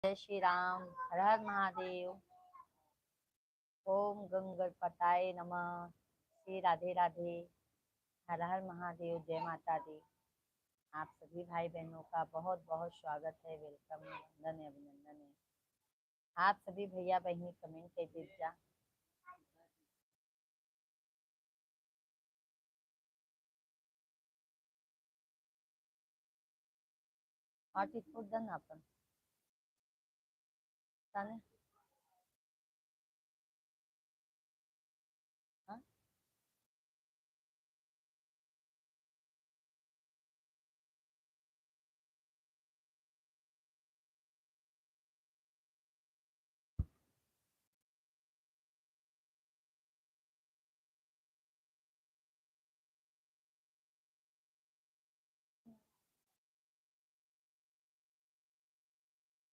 जय श्री राम। हर हर महादेव। ओम गंगणपताय नमः। श्री राधे राधे। हर हर महादेव। जय माता दी। आप सभी भाई बहनों का बहुत बहुत स्वागत है। वेलकम है, वंदन है, अभिनंदन है। आप सभी भैया बहनी कमेंट कर दीजिए। व्हाट इज फूड डन अपन ताने? हाँ?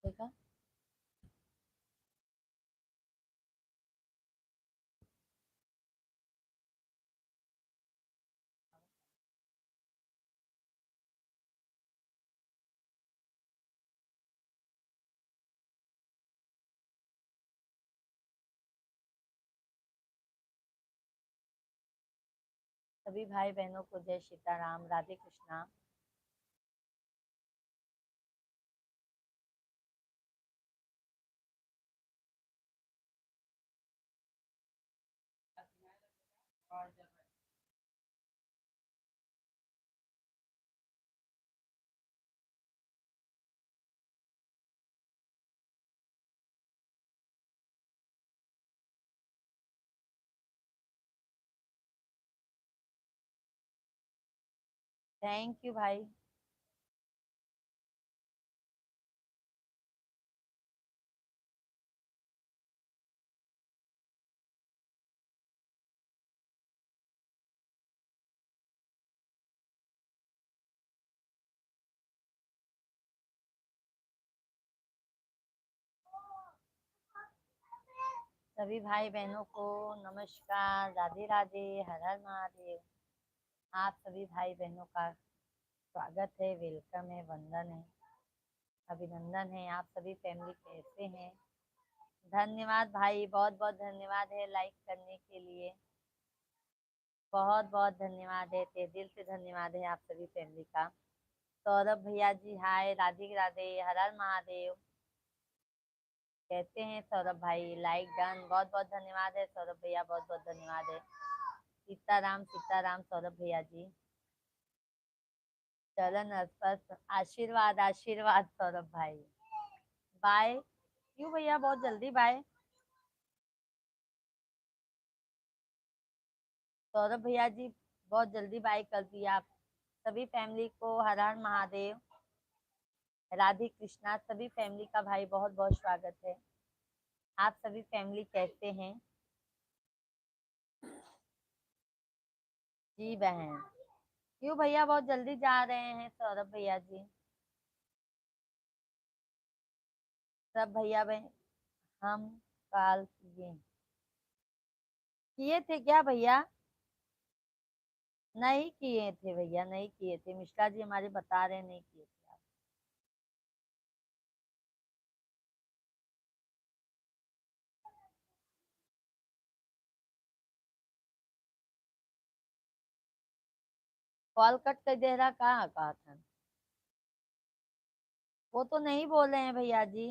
देखा? सभी भाई बहनों को जय सीताराम, राधे कृष्णा। थैंक यू भाई। सभी भाई बहनों को नमस्कार, राधे राधे, हर हर महादेव। आप सभी भाई बहनों का स्वागत है, वेलकम है, वंदन है, अभिनंदन है। आप सभी फैमिली कैसे हैं? धन्यवाद भाई, बहुत बहुत धन्यवाद है लाइक करने के लिए। बहुत बहुत धन्यवाद है, तहे दिल से धन्यवाद है आप सभी फैमिली का। सौरभ भैया जी हाय, राधे राधे, हर हर महादेव। कहते हैं सौरभ भाई लाइक डन, बहुत बहुत धन्यवाद है सौरभ भैया, बहुत बहुत धन्यवाद है। सीताराम सीताराम सौरभ भैया जी। चरण स्पर्श, आशीर्वाद आशीर्वाद सौरभ भाई। बाय क्यों भैया, बहुत जल्दी बाय? सौरभ भैया जी बहुत जल्दी बाय कर दिया आप। सभी फैमिली को हर हर महादेव, राधे कृष्णा। सभी फैमिली का भाई बहुत बहुत स्वागत है। आप सभी फैमिली कैसे हैं? जी बहन। क्यों भैया बहुत जल्दी जा रहे हैं सौरभ भैया जी? सब भैया बहन हम कॉल किए थे क्या भैया? नहीं किए थे भैया, नहीं किए थे। मिश्रा जी हमारे बता रहे नहीं किए थे आप। कॉल कट कर दे रहा, कहा था? वो तो नहीं बोले हैं भैया जी।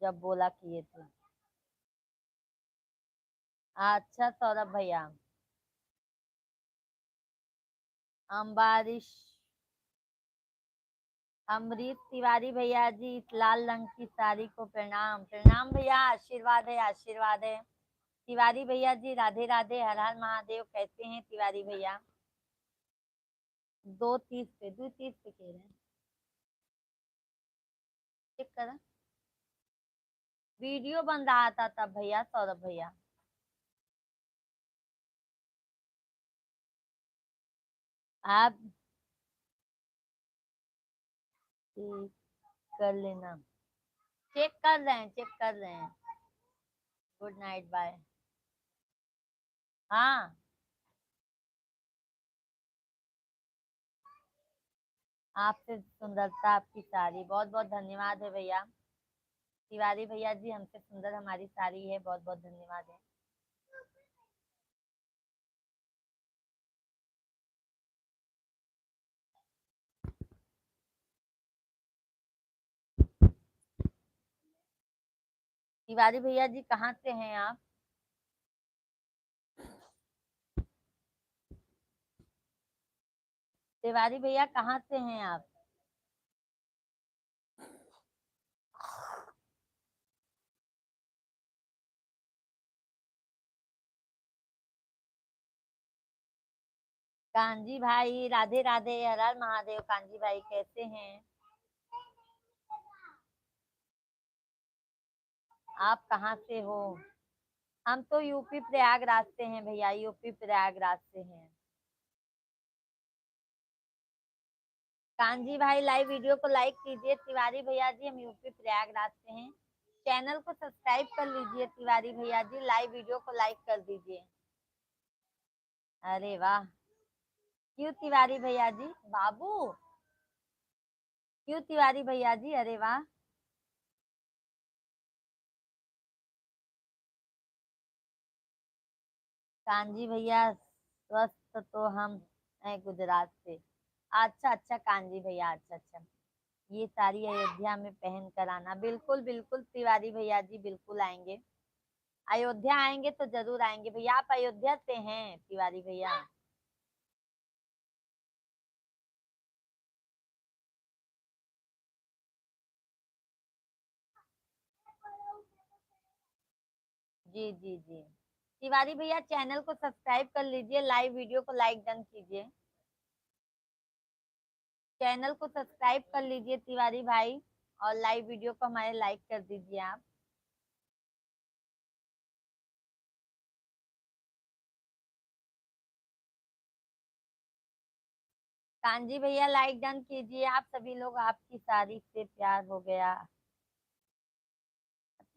जब बोला किए थे। अच्छा सौरभ भैया। अम्बारिश अमृत तिवारी भैया जी, इस लाल रंग की साड़ी को प्रणाम प्रणाम भैया, आशीर्वाद है आशीर्वाद है। तिवारी भैया जी राधे राधे, हर हर महादेव। कैसे हैं तिवारी भैया? 2:30 पे, 2:30 पे कह रहे हैं। चेक करा, वीडियो बन रहा था तब भैया, सौरभ भैया। आप कर लेना। चेक कर रहे हैं, चेक कर रहे हैं। Good night, bye. हाँ आपसे सुंदरता आपकी साड़ी। बहुत बहुत धन्यवाद है भैया। तिवारी भैया जी, हमसे सुंदर हमारी साड़ी है। बहुत बहुत धन्यवाद है। तिवारी भैया जी, कहाँ से हैं आप? तिवारी भैया, कहाँ से हैं आप? कांजी भाई, राधे राधे, हर हर महादेव। कांजी भाई कैसे हैं? आप कहाँ से हो? हम तो यूपी प्रयागराज से हैं भैया, यूपी प्रयागराज से हैं। कांजी भाई, लाइव वीडियो को लाइक कीजिए। तिवारी भैया जी, हम यूपी प्रयागराज से हैं। चैनल को सब्सक्राइब कर लीजिए तिवारी भैया जी, लाइव वीडियो को लाइक कर दीजिए। अरे वाह! क्यों तिवारी भैया जी? बाबू, क्यों तिवारी भैया जी? अरे वाह! कांजी भैया, स्वस्थ तो हम हैं गुजरात से। अच्छा अच्छा कांजी भैया, अच्छा अच्छा। ये सारी अयोध्या में पहन कर आना। बिल्कुल बिल्कुल तिवारी भैया जी, बिल्कुल आएंगे। अयोध्या आएंगे तो जरूर आएंगे भैया। आप अयोध्या से हैं तिवारी भैया? जी जी जी। तिवारी भैया, चैनल को सब्सक्राइब कर लीजिए, लाइव वीडियो को लाइक डन कीजिए। चैनल को सब्सक्राइब कर लीजिए तिवारी भाई, और लाइव वीडियो को हमारे लाइक कर दीजिए आप। कांजी भैया, लाइक डन कीजिए। आप सभी लोग, आपकी साड़ी से प्यार हो गया।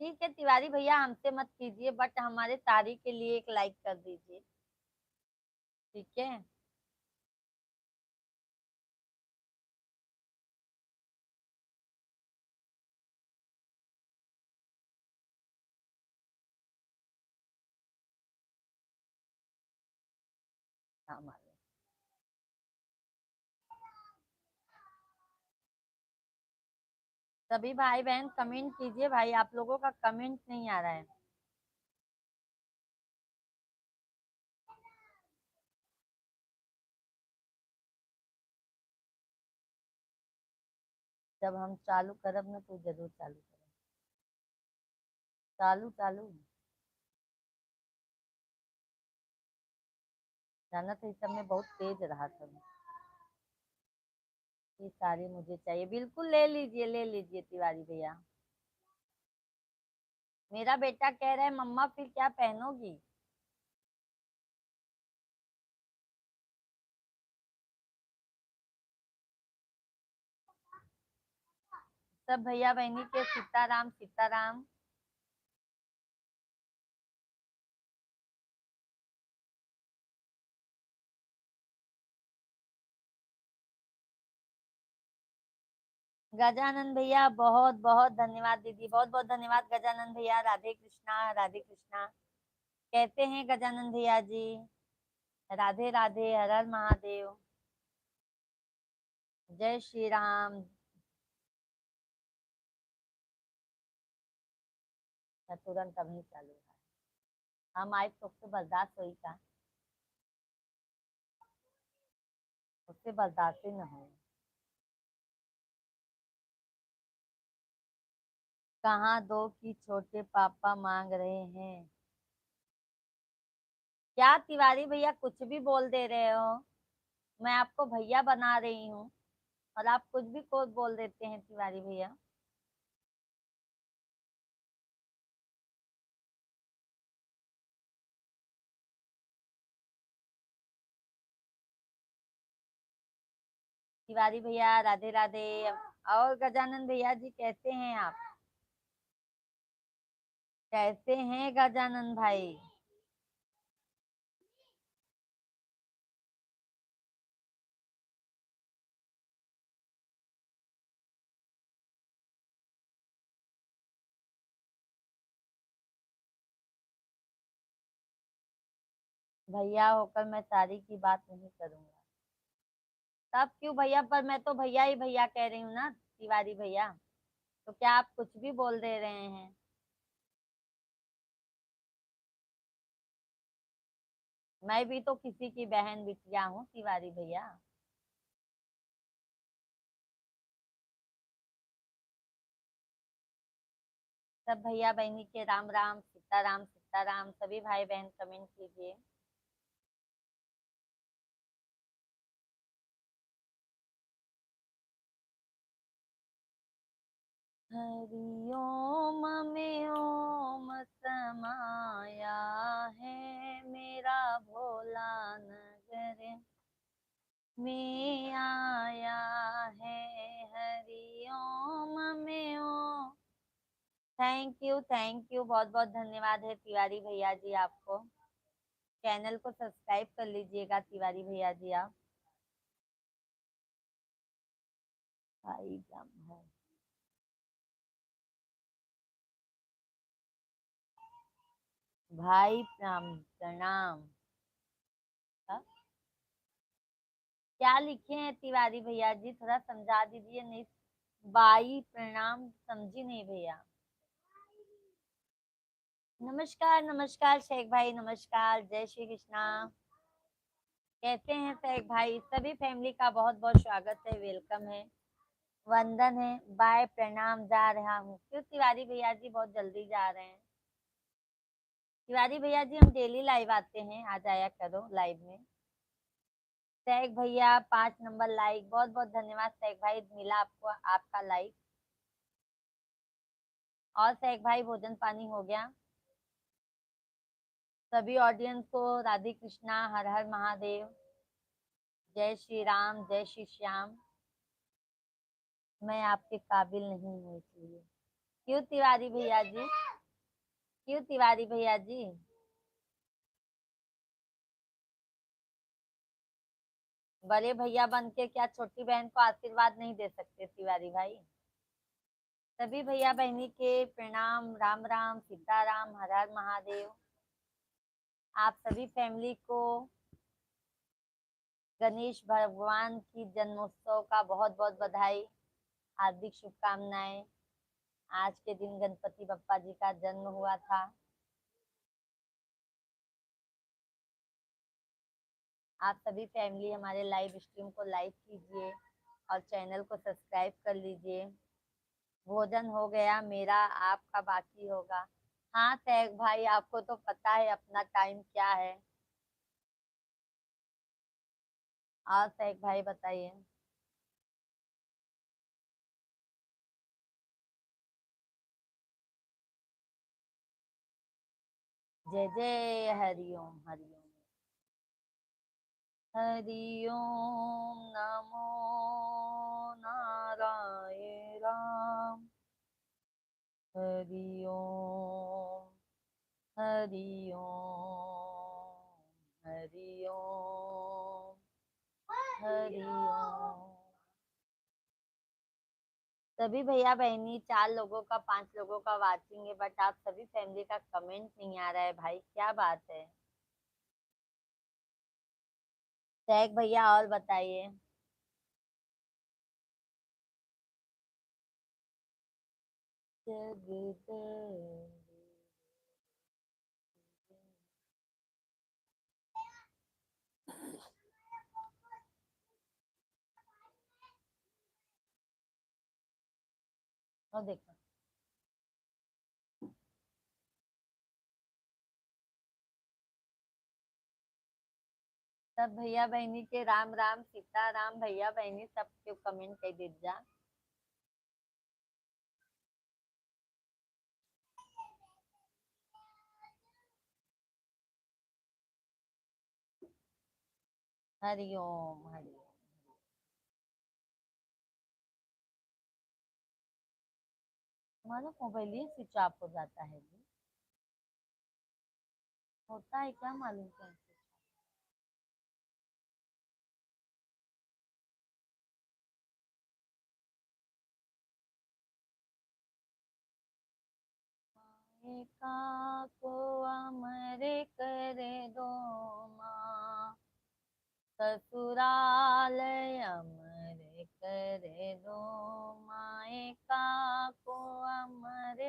ठीक है तिवारी भैया, हमसे मत कीजिए, बट हमारे साड़ी के लिए एक लाइक कर दीजिए। ठीक है। हमारे सभी भाई बहन कमेंट कीजिए भाई, आप लोगों का कमेंट नहीं आ रहा है। जब हम चालू करब ना तो जरूर चालू करब। चालू चालू। जाना तो इस सब में बहुत तेज रहा था। ये साड़ी मुझे चाहिए, बिल्कुल ले लीजिए, ले लीजिए तिवारी भैया। मेरा बेटा कह रहा है मम्मा फिर क्या पहनोगी? सब भैया बहनी के सीताराम सीताराम। गजानन भैया, बहुत बहुत धन्यवाद। दीदी, बहुत बहुत धन्यवाद गजानन भैया। राधे कृष्णा, राधे कृष्णा। कैसे हैं गजानन भैया जी? राधे राधे, हर हर महादेव। जय श्री राम। तुरंत अभी चालू है। हम आए तो उससे बर्दाश्त हुई का? उससे बर्दाश्त ही न हो। कहाँ दो कि छोटे पापा मांग रहे हैं? क्या तिवारी भैया कुछ भी बोल दे रहे हो? मैं आपको भैया बना रही हूँ, और आप कुछ भी को बोल देते हैं तिवारी भैया। तिवारी भैया, राधे राधे। और गजानन भैया जी, कैसे हैं आप? कैसे हैं गजानन भाई? भैया होकर मैं सारी की बात नहीं करूंगा। तब क्यों भैया? पर मैं तो भैया ही भैया कह रही हूँ ना, तिवारी भैया। तो क्या आप कुछ भी बोल दे रहे हैं? मैं भी तो किसी की बहन बिटिया हूँ तिवारी भैया। सब भैया बहनी के राम राम, सीताराम सीताराम। सभी भाई बहन कमेंट कीजिए। हरि ओम में ओम समाया है, मेरा भोला नगर में आया है। हरि ओम में ओम। थैंक यू, बहुत बहुत धन्यवाद है तिवारी भैया जी आपको। चैनल को सब्सक्राइब कर लीजिएगा तिवारी भैया जी आप। भाई जम है। भाई प्रणाम प्रणाम। हाँ? क्या लिखे हैं तिवारी भैया जी, थोड़ा समझा दीजिए। नहीं, बाई प्रणाम समझी नहीं भैया। नमस्कार नमस्कार शेख भाई, नमस्कार, जय श्री कृष्णा। कैसे हैं शेख भाई? सभी फैमिली का बहुत बहुत स्वागत है, वेलकम है, वंदन है। बाय प्रणाम, जा रहा हूँ। क्यों तिवारी भैया जी बहुत जल्दी जा रहे हैं? तिवारी भैया जी हम डेली लाइव आते हैं, आ जाया करो लाइव में। शेख भैया 5 नंबर लाइक, बहुत बहुत धन्यवाद शेख भाई, मिला आपको आपका लाइक। और शेख भाई भोजन पानी हो गया? सभी ऑडियंस को राधे कृष्णा, हर हर महादेव, जय श्री राम, जय श्री श्याम। मैं आपके काबिल नहीं हूँ इसलिए। क्यों तिवारी भैया जी? क्यों तिवारी भैया जी? बड़े भैया बन के क्या छोटी बहन को आशीर्वाद नहीं दे सकते तिवारी भाई? सभी भैया बहनी के प्रणाम, राम राम सीताराम, हर हर महादेव। आप सभी फैमिली को गणेश भगवान की जन्मोत्सव का बहुत बहुत बधाई, हार्दिक शुभकामनाएं। आज के दिन गणपति बप्पा जी का जन्म हुआ था। आप सभी फैमिली हमारे लाइव स्ट्रीम को लाइक कीजिए और चैनल को सब्सक्राइब कर लीजिए। भोजन हो गया मेरा, आपका बाकी होगा। हाँ तैग भाई, आपको तो पता है अपना टाइम क्या है। और तैग भाई बताइए। जय जय हरिओम हरिओम। हरिओम नमो नारायण राम। हरिओम हरिओम हरिओम हरिओम। सभी भैया बहनी 4 लोगों का 5 लोगों का वाचिंग है, बट आप सभी फैमिली का कमेंट नहीं आ रहा है भाई, क्या बात है? टैग भैया और बताइए। जगदम्बे। और देखो, सब भैया बहनी के राम राम सीता राम। भैया बहनी सब के कमेंट कर दीजिए। हरिओम हरिओम। हमारा मोबाइल ही स्विच ऑफ हो जाता है जी। होता है क्या मालूम कैसे? एका को अमर कर दो माँ, ससुराल अमर कर दो माँ, एका को अमर।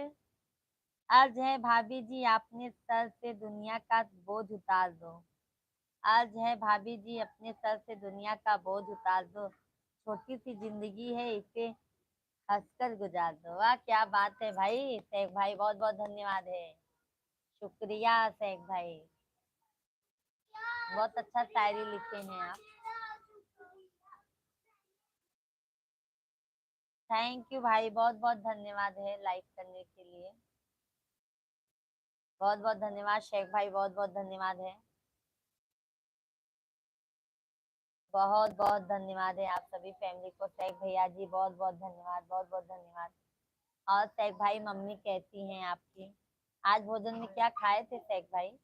अर्ज है भाभी जी अपने सर से दुनिया का बोझ उतार दो। अर्ज है भाभी जी अपने सर से दुनिया का बोझ उतार दो। छोटी सी जिंदगी है इसे हंसकर गुजार दो। वाह क्या बात है भाई शेख भाई, बहुत बहुत धन्यवाद है। शुक्रिया शेख भाई, बहुत अच्छा शायरी लिखे हैं आप। थैंक यू भाई, बहुत बहुत धन्यवाद है लाइक करने के लिए। बहुत बहुत धन्यवाद शेख भाई, बहुत बहुत धन्यवाद है। बहुत बहुत धन्यवाद है आप सभी फैमिली को। शेख भैया जी बहुत बहुत धन्यवाद, बहुत बहुत धन्यवाद। और शेख भाई मम्मी कैसी हैं आपकी? आज भोजन में क्या खाए थे शेख भाई?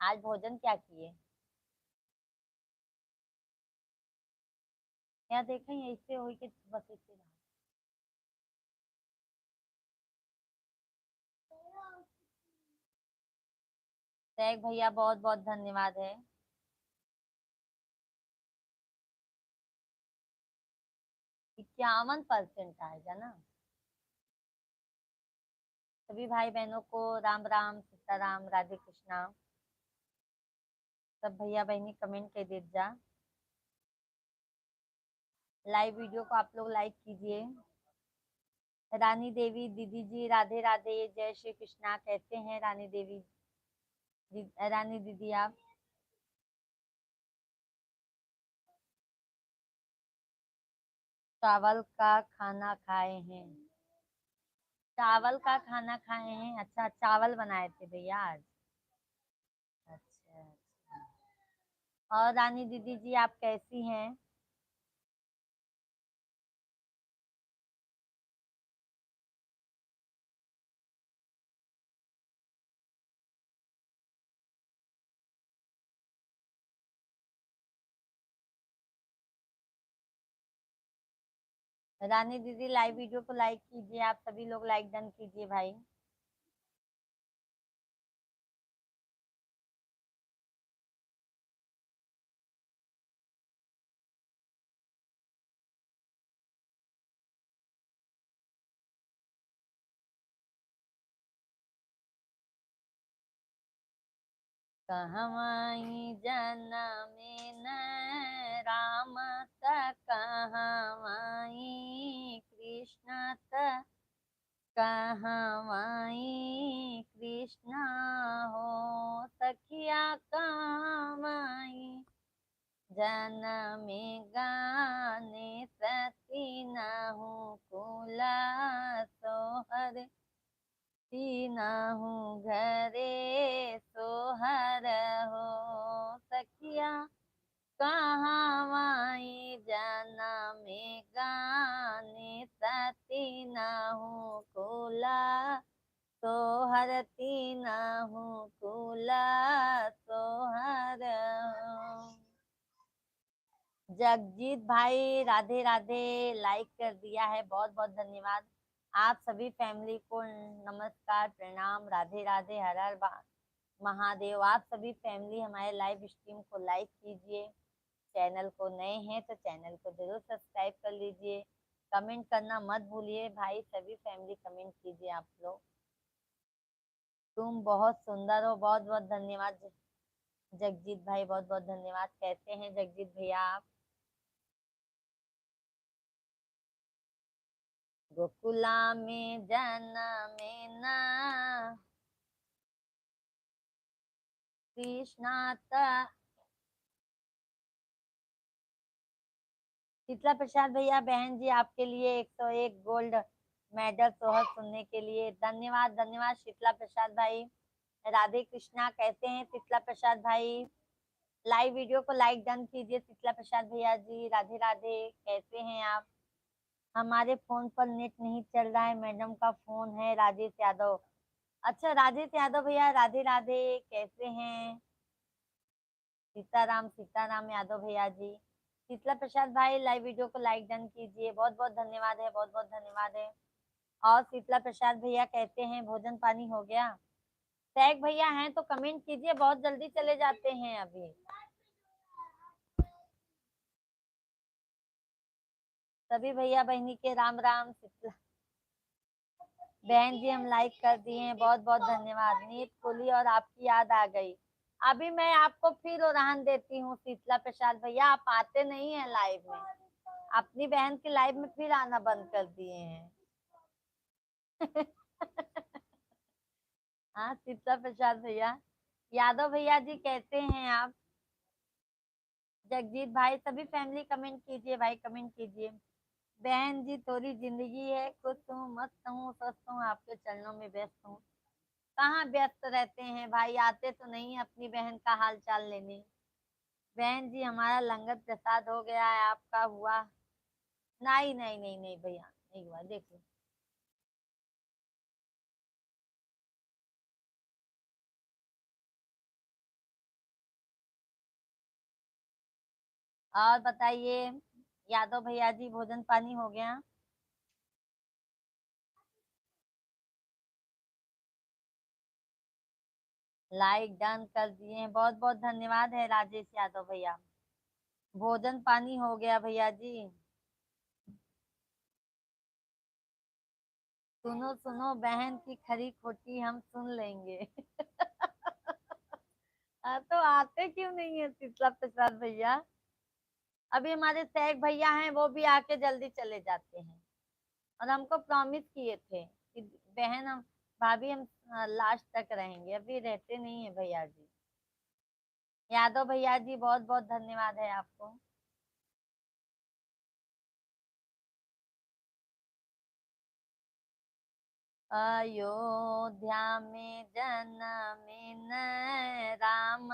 आज भोजन क्या किए? क्या देखें ऐसे हो कि बस ऐसे रहा। शेख भैया बहुत बहुत धन्यवाद है। %51 आएगा ना। सभी भाई बहनों को राम राम, सीताराम, राधे कृष्णा। सब भैया बहनी कमेंट कर दे जा। लाइव वीडियो को आप लोग लाइक कीजिए। रानी देवी दीदी जी राधे राधे, जय श्री कृष्णा। कैसे हैं रानी देवी रानी दीदी आप? चावल का खाना खाए हैं। चावल का खाना खाए हैं, अच्छा चावल बनाए थे भैया आज। अच्छा अच्छा। और रानी दीदी जी आप कैसी हैं? रानी दीदी लाइव वीडियो को लाइक कीजिए, आप सभी लोग लाइक डन कीजिए भाई। कहवाई जनमे न राम त कहवाई कृष्ण त कहवाई कृष्ण हो सखिया कहवाई जनमे गाने सती नहु कुला सोहर तीनहु घरे सोहर हो सखिया कहावाई जनमे गाने सती नहु कुला सोहर तीनहु कुला सोहर हो। जगजीत भाई राधे राधे, लाइक कर दिया है, बहुत बहुत धन्यवाद। आप सभी फैमिली को नमस्कार, प्रणाम, राधे राधे, हर हर महादेव। आप सभी फैमिली हमारे लाइव स्ट्रीम को लाइक कीजिए। चैनल को नए हैं तो चैनल को जरूर सब्सक्राइब कर लीजिए। कमेंट करना मत भूलिए भाई, सभी फैमिली कमेंट कीजिए आप लोग। तुम बहुत सुंदर हो, बहुत बहुत धन्यवाद जगजीत भाई, बहुत बहुत धन्यवाद। कैसे हैं जगजीत भैया आप? गोकुला में जनमे न कृष्णात। शीतला प्रसाद भैया बहन जी आपके लिए 101 गोल्ड मेडल सोहर सुनने के लिए धन्यवाद, धन्यवाद शीतला प्रसाद भाई। राधे कृष्णा। कैसे हैं शीतला प्रसाद भाई? लाइव वीडियो को लाइक डन कीजिए शीतला प्रसाद भैया जी। राधे राधे, कैसे हैं आप? हमारे फोन पर नेट नहीं चल रहा है, मैडम का फोन है। राजेश यादव। अच्छा राजेश यादव भैया राधे राधे, कैसे हैं? सीताराम यादव भैया जी। शीतला प्रसाद भाई लाइव वीडियो को लाइक डन कीजिए, बहुत बहुत धन्यवाद है, बहुत बहुत धन्यवाद है। और शीतला प्रसाद भैया कहते हैं भोजन पानी हो गया। सैक भैया हैं तो कमेंट कीजिए, बहुत जल्दी चले जाते हैं अभी। सभी भैया बहनी के राम राम। शीतला बहन जी हम लाइक कर दिए हैं, बहुत बहुत धन्यवाद। नीत खोली और आपकी याद आ गई। अभी मैं आपको फिर उड़ान देती हूँ शीतला प्रसाद भैया, आप आते नहीं है लाइव में, अपनी बहन की लाइव में फिर आना बंद कर दिए हैं। हाँ शीतला प्रसाद भैया। यादव भैया जी कैसे हैं आप? जगजीत भाई, सभी फैमिली कमेंट कीजिए भाई, कमेंट कीजिए। बहन जी थोड़ी जिंदगी है, खुश हूँ, मस्त हूँ, स्वस्थ हूँ, आपके चरणों में व्यस्त हूँ। कहाँ व्यस्त रहते हैं भाई, आते तो नहीं अपनी बहन का हाल चाल लेने। बहन जी हमारा लंगर प्रसाद हो गया है, आपका हुआ? नहीं नहीं नहीं नहीं भैया, नहीं हुआ, देख लो। और बताइए यादव भैया जी, भोजन पानी हो गया? लाइक डन कर दिए हैं, बहुत बहुत धन्यवाद है राजेश यादव भैया। भोजन पानी हो गया भैया जी। सुनो सुनो बहन की खरी खोटी हम सुन लेंगे। तो आते क्यों नहीं है शीतला प्रसाद भैया? अभी हमारे सैक भैया हैं, वो भी आके जल्दी चले जाते हैं। और हमको प्रॉमिस किए थे कि बहन हम, भाभी हम लास्ट तक रहेंगे, अभी रहते नहीं है भैया जी। यादव भैया जी बहुत बहुत धन्यवाद है आपको। अयोध्या में जन्मे न राम,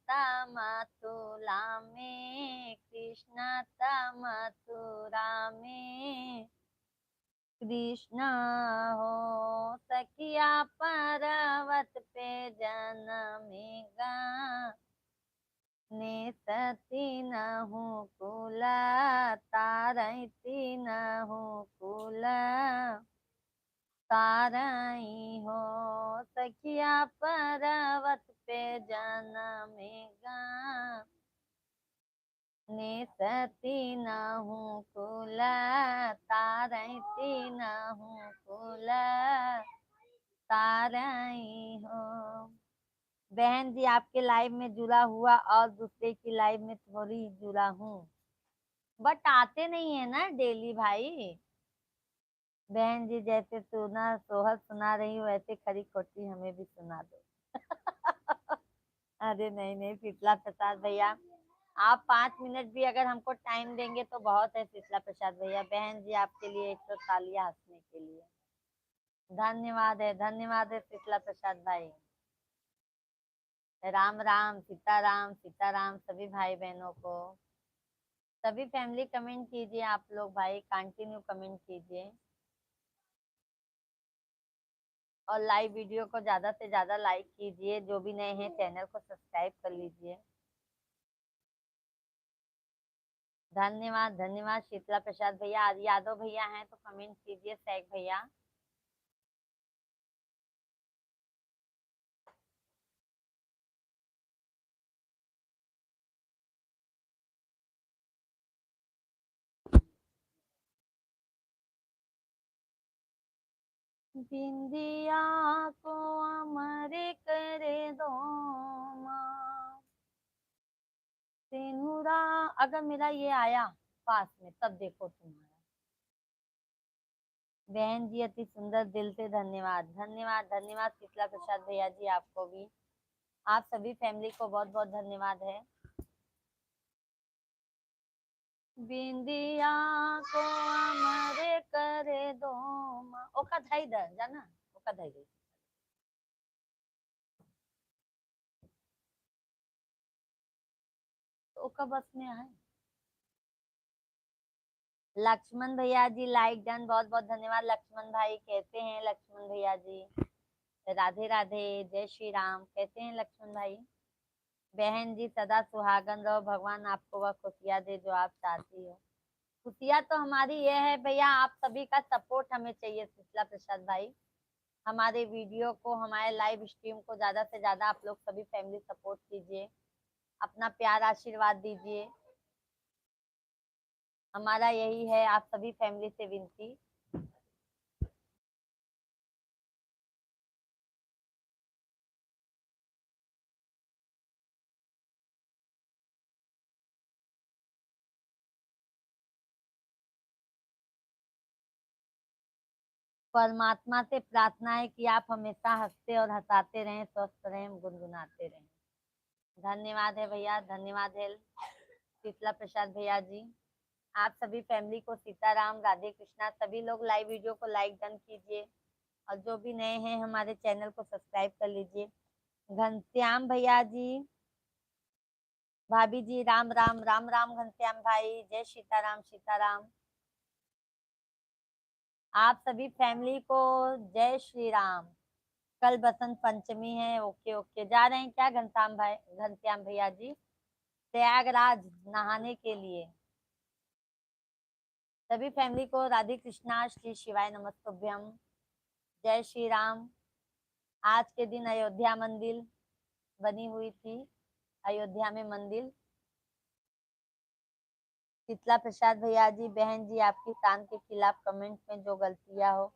तम तुला में कृष्ण, तम तुरा में कृष्ण हो सखिया, पर्वत पे जन्मेगा, ने सती न हूँ कुल, तारती न हूँ कुल, तारई हो सखिया, पर्वत पे जन्मेगा, ने सती न हूँ कुल, तारती न हूँ कुल, तारई हो। बहन जी आपके लाइव में जुड़ा हुआ और दूसरे की लाइव में थोड़ी जुड़ा हूँ, बट आते नहीं है ना डेली भाई। बहन जी जैसे सुना सोहर सुना रही हूँ, वैसे खरी खोटी हमें भी सुना दो। अरे नहीं नहीं शीतला प्रसाद भैया, आप 5 मिनट भी अगर हमको टाइम देंगे तो बहुत है शीतला प्रसाद भैया। बहन जी आपके लिए 100 तालियां हंसने के लिए। धन्यवाद है शीतला प्रसाद भाई। राम सीताराम सभी भाई बहनों को। सभी फैमिली कमेंट कीजिए, आप लोग भाई कंटिन्यू कमेंट कीजिए। और लाइव वीडियो को ज्यादा से ज्यादा लाइक कीजिए, जो भी नए हैं चैनल को सब्सक्राइब कर लीजिए। धन्यवाद शीतला प्रसाद भैया। आज यादव भैया हैं तो कमेंट कीजिए, सैक भैया। बिंदिया को अमर करे दो माँ, सिनुरा। अगर मेरा ये आया पास में तब देखो तुम्हारा। बहन जी अति सुंदर, दिल से धन्यवाद शीतला प्रसाद भैया जी, आपको भी। आप सभी फैमिली को बहुत बहुत धन्यवाद है। बिंदिया को अमर करे दो माँ। ओका धाई दर जाना, ओका धाई दे। तो ओका बस में आए। लक्ष्मण भैया जी लाइक डन, बहुत बहुत धन्यवाद लक्ष्मण भाई। कैसे हैं लक्ष्मण भैया जी? राधे राधे, जय श्री राम। कैसे हैं लक्ष्मण भाई? बहन जी सदा सुहागन रहो, भगवान आपको वह खुशियाँ दे जो आप चाहती हो। खुशियाँ तो हमारी ये है भैया, आप सभी का सपोर्ट हमें चाहिए शीतला प्रसाद भाई। हमारे वीडियो को, हमारे लाइव स्ट्रीम को ज्यादा से ज्यादा आप लोग सभी फैमिली सपोर्ट कीजिए, अपना प्यार आशीर्वाद दीजिए। हमारा यही है आप सभी फैमिली से विनती। परमात्मा से प्रार्थना है कि आप हमेशा हंसते और हंसाते रहें, स्वस्थ रहें, गुनगुनाते रहें। धन्यवाद है भैया, धन्यवाद है शीतला प्रसाद भैया जी। आप सभी फैमिली को सीताराम, राधे कृष्णा। सभी लोग लाइव वीडियो को लाइक डन कीजिए, और जो भी नए हैं हमारे चैनल को सब्सक्राइब कर लीजिए। घनश्याम भैया जी, भाभी जी, राम राम, राम राम घनश्याम भाई, जय सीताराम, सीताराम। आप सभी फैमिली को जय श्री राम। कल बसंत पंचमी है। ओके ओके, जा रहे हैं क्या घनश्याम भाई, घनश्याम भैया जी? प्रयागराज नहाने के लिए। सभी फैमिली को राधे कृष्णा, श्री शिवाय नमस्तुभ्यम, जय श्री राम। आज के दिन अयोध्या मंदिर बनी हुई थी, अयोध्या में मंदिर। शीतला प्रसाद भैया जी, बहन जी, आपकी शान के खिलाफ कमेंट में जो गलतियां हो,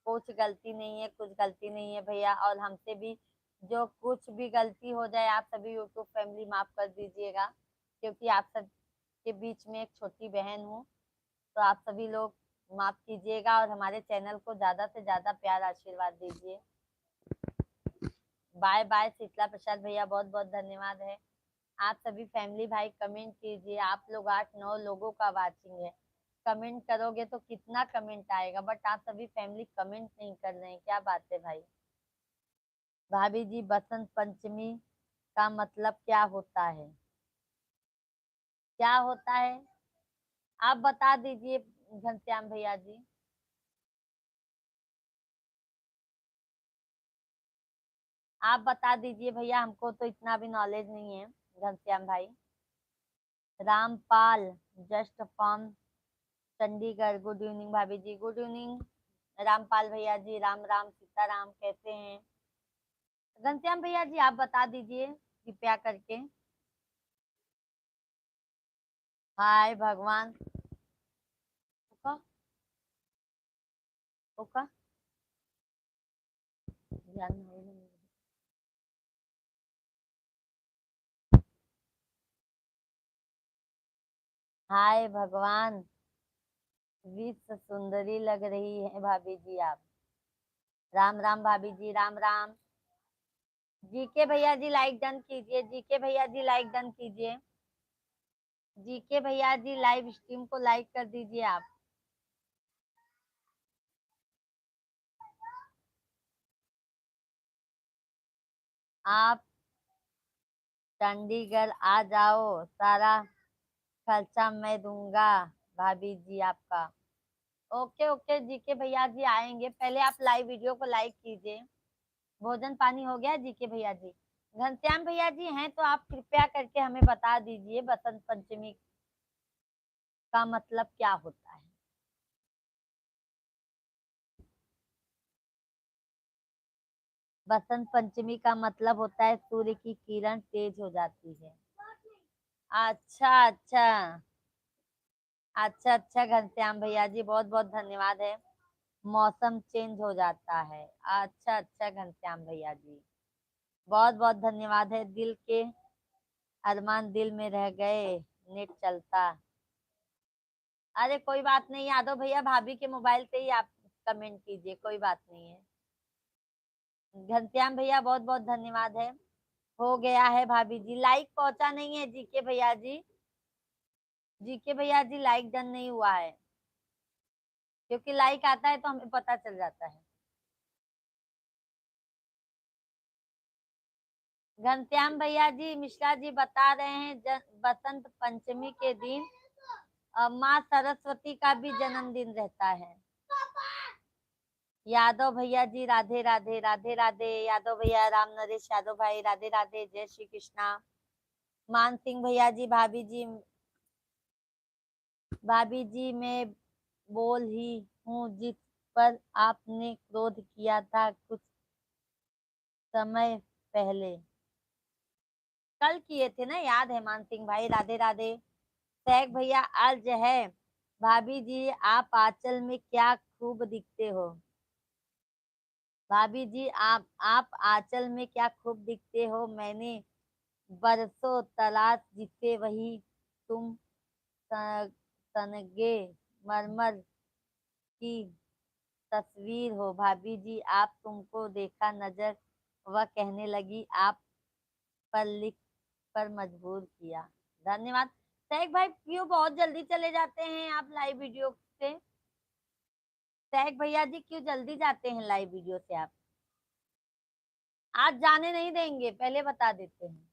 कुछ गलती नहीं है, कुछ गलती नहीं है भैया। और हमसे भी जो कुछ भी गलती हो जाए, आप सभी यूट्यूब फैमिली माफ कर दीजिएगा, क्योंकि आप सब के बीच में एक छोटी बहन हूँ। तो आप सभी लोग माफ कीजिएगा, और हमारे चैनल को ज्यादा से ज्यादा प्यार आशीर्वाद दीजिए। बाय बाय शीतला प्रसाद भैया, बहुत बहुत धन्यवाद है। आप सभी फैमिली भाई कमेंट कीजिए। आप लोग 8-9 लोगों का वाचिंग है, कमेंट करोगे तो कितना कमेंट आएगा, बट आप सभी फैमिली कमेंट नहीं कर रहे हैं, क्या बात है भाई? भाभी जी, बसंत पंचमी का मतलब क्या होता है? क्या होता है आप बता दीजिए घनश्याम भैया जी। आप बता दीजिए भैया, हमको तो इतना भी नॉलेज नहीं है घनश्याम भाई। Rampal, just from Chandigarh. Good evening भाभी जी, गुड इवनिंग रामपाल भैया जी, राम राम, सीताराम, कैसे हैं? घनश्याम भैया जी आप बता दीजिए कृपया करके। हाय भगवान। ओका ओका, ध्यान में होगा नहीं। हाय भगवान, विश्व सुंदरी लग रही है भाभी जी आप। राम राम भाभी जी, राम राम। जीके भैया जी लाइक डन कीजिए, जीके भैया जी लाइक डन कीजिए। जीके भैया जी लाइव स्ट्रीम को लाइक कर दीजिए आप। आप चंडीगढ़ आ जाओ, सारा खर्चा मैं दूंगा भाभी जी आपका। ओके ओके जीके भैया जी, आएंगे। पहले आप लाइव वीडियो को लाइक कीजिए। भोजन पानी हो गया जीके भैया जी? घनश्याम भैया जी हैं तो आप कृपया करके हमें बता दीजिए बसंत पंचमी का मतलब क्या होता है? बसंत पंचमी का मतलब होता है सूर्य की किरण तेज हो जाती है। अच्छा अच्छा, अच्छा अच्छा घनश्याम भैया जी, बहुत बहुत धन्यवाद है। मौसम चेंज हो जाता है। अच्छा अच्छा घनश्याम भैया जी, बहुत बहुत धन्यवाद है। दिल के अरमान दिल में रह गए, नेट चलता। अरे कोई बात नहीं यादव भैया, भाभी के मोबाइल से ही आप कमेंट कीजिए, कोई बात नहीं है। घनश्याम भैया बहुत बहुत धन्यवाद है। हो गया है भाभी जी, लाइक पहुंचा नहीं है जीके भैया जी। जीके भैया जी लाइक डन नहीं हुआ है, क्योंकि लाइक आता है तो हमें पता चल जाता है। घनश्याम भैया जी, मिश्रा जी बता रहे हैं बसंत पंचमी के दिन माँ सरस्वती का भी जन्मदिन रहता है। यादव भैया जी राधे राधे, राधे राधे यादव भैया, राम नरेश यादव भाई, राधे राधे, जय श्री कृष्णा। मान सिंह भैया जी, भाभी जी भाभी जी मैं बोल ही हूँ जिस पर आपने क्रोध किया था कुछ समय पहले। कल किए थे ना, याद है मान सिंह भाई। राधे राधे। सैक भैया आज है। भाभी जी आप आंचल में क्या खूब दिखते हो। भाभी जी आप आंचल में क्या खूब दिखते हो। मैंने बरसों तलाश जिसे वही तुम तनगे मरमर की तस्वीर हो। भाभी जी आप तुमको देखा नजर वह कहने लगी आप पर लिख पर मजबूर किया। धन्यवाद। सैक भाई क्यों बहुत जल्दी चले जाते हैं आप लाइव वीडियो से। सैक भैया जी क्यों जल्दी जाते हैं लाइव वीडियो से आप। आज जाने नहीं देंगे, पहले बता देते हैं।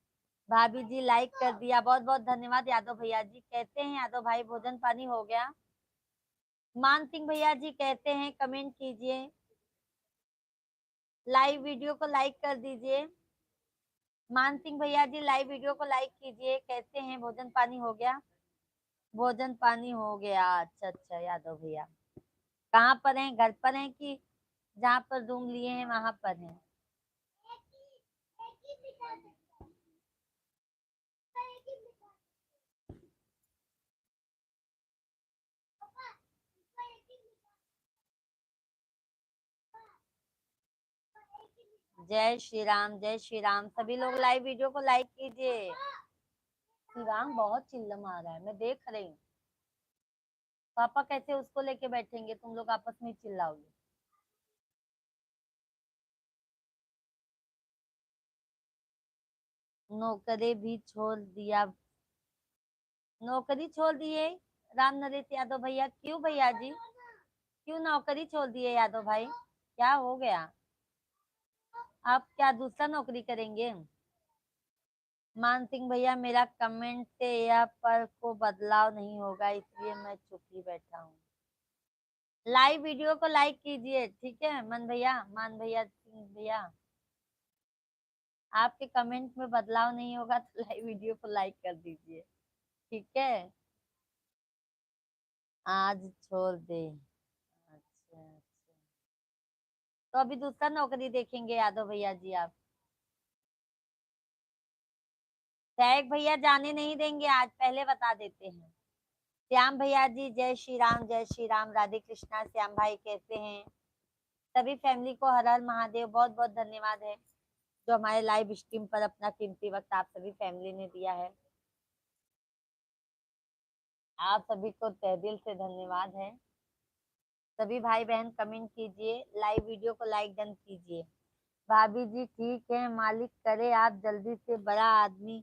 भाभी जी लाइक कर दिया, बहुत बहुत धन्यवाद यादव भैया जी। कहते हैं यादव भाई भोजन पानी हो गया। मान सिंह भैया जी कहते हैं कमेंट कीजिए, लाइव वीडियो को लाइक कर दीजिए। मान सिंह भैया जी लाइव वीडियो को लाइक कीजिए। कहते हैं भोजन पानी हो गया। भोजन पानी हो गया, अच्छा अच्छा यादव भैया। कहाँ पर हैं, घर पर हैं कि जहाँ पर रूम लिए हैं वहां पर हैं। जय श्री राम, जय श्री राम। सभी लोग लाइव वीडियो को लाइक कीजिए। शिवांग बहुत चिल्ला मार रहा है, मैं देख रही हूँ। पापा कैसे उसको लेके बैठेंगे, तुम लोग आपस में चिल्लाओगे। नौकरी भी छोड़ दिया। नौकरी छोड़ दिए राम नरेश यादव भैया। क्यों भैया जी, क्यों नौकरी छोड़ दिए यादव भाई, क्या हो गया। आप क्या दूसरा नौकरी करेंगे। मान सिंह भैया मेरा कमेंट से यह पर को बदलाव नहीं होगा इसलिए मैं चुप ही बैठा हूँ। लाइव वीडियो को लाइक कीजिए, ठीक है मन भैया, मान भैया, सिंह भैया। आपके कमेंट में बदलाव नहीं होगा तो लाइव वीडियो को लाइक कर दीजिए, ठीक है। आज छोड़ दे, अच्छा अच्छा। तो अभी दूसरा नौकरी देखेंगे यादव भैया जी आप। सैक भैया जाने नहीं देंगे आज, पहले बता देते हैं। श्याम भैया जी जय श्री राम, जय श्री राम। राधे कृष्णा। श्याम भाई कैसे हैं। सभी फैमिली को हर हर महादेव। बहुत बहुत धन्यवाद है जो हमारे लाइव स्ट्रीम पर अपना कीमती वक्त आप सभी फैमिली ने दिया है। आप सभी को तहे दिल से धन्यवाद है। सभी भाई बहन कमेंट कीजिए, लाइव वीडियो को लाइक डन कीजिए। भाभी जी ठीक है, मालिक करे आप जल्दी से बड़ा आदमी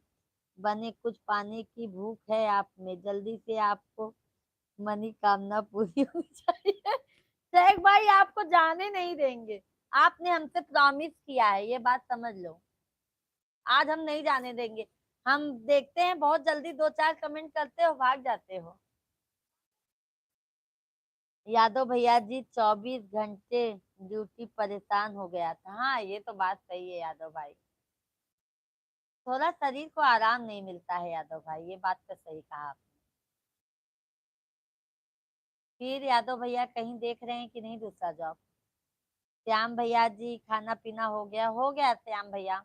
बने, कुछ पाने की भूख है आप में, जल्दी से आपको मनी कामना पूरी होनी चाहिए। शेख भाई आपको जाने नहीं देंगे, आपने हमसे प्रॉमिस किया है, ये बात समझ लो। आज हम नहीं जाने देंगे। हम देखते हैं बहुत जल्दी 2-4 कमेंट करते हो भाग जाते हो। यादव भैया जी 24 घंटे ड्यूटी परेशान हो गया था। हाँ ये तो बात सही है यादव भाई, थोड़ा शरीर को आराम नहीं मिलता है यादव भाई, ये बात तो सही कहा आपने। फिर यादव भैया कहीं देख रहे हैं कि नहीं दूसरा जॉब। श्याम भैया जी खाना पीना हो गया, हो गया श्याम भैया।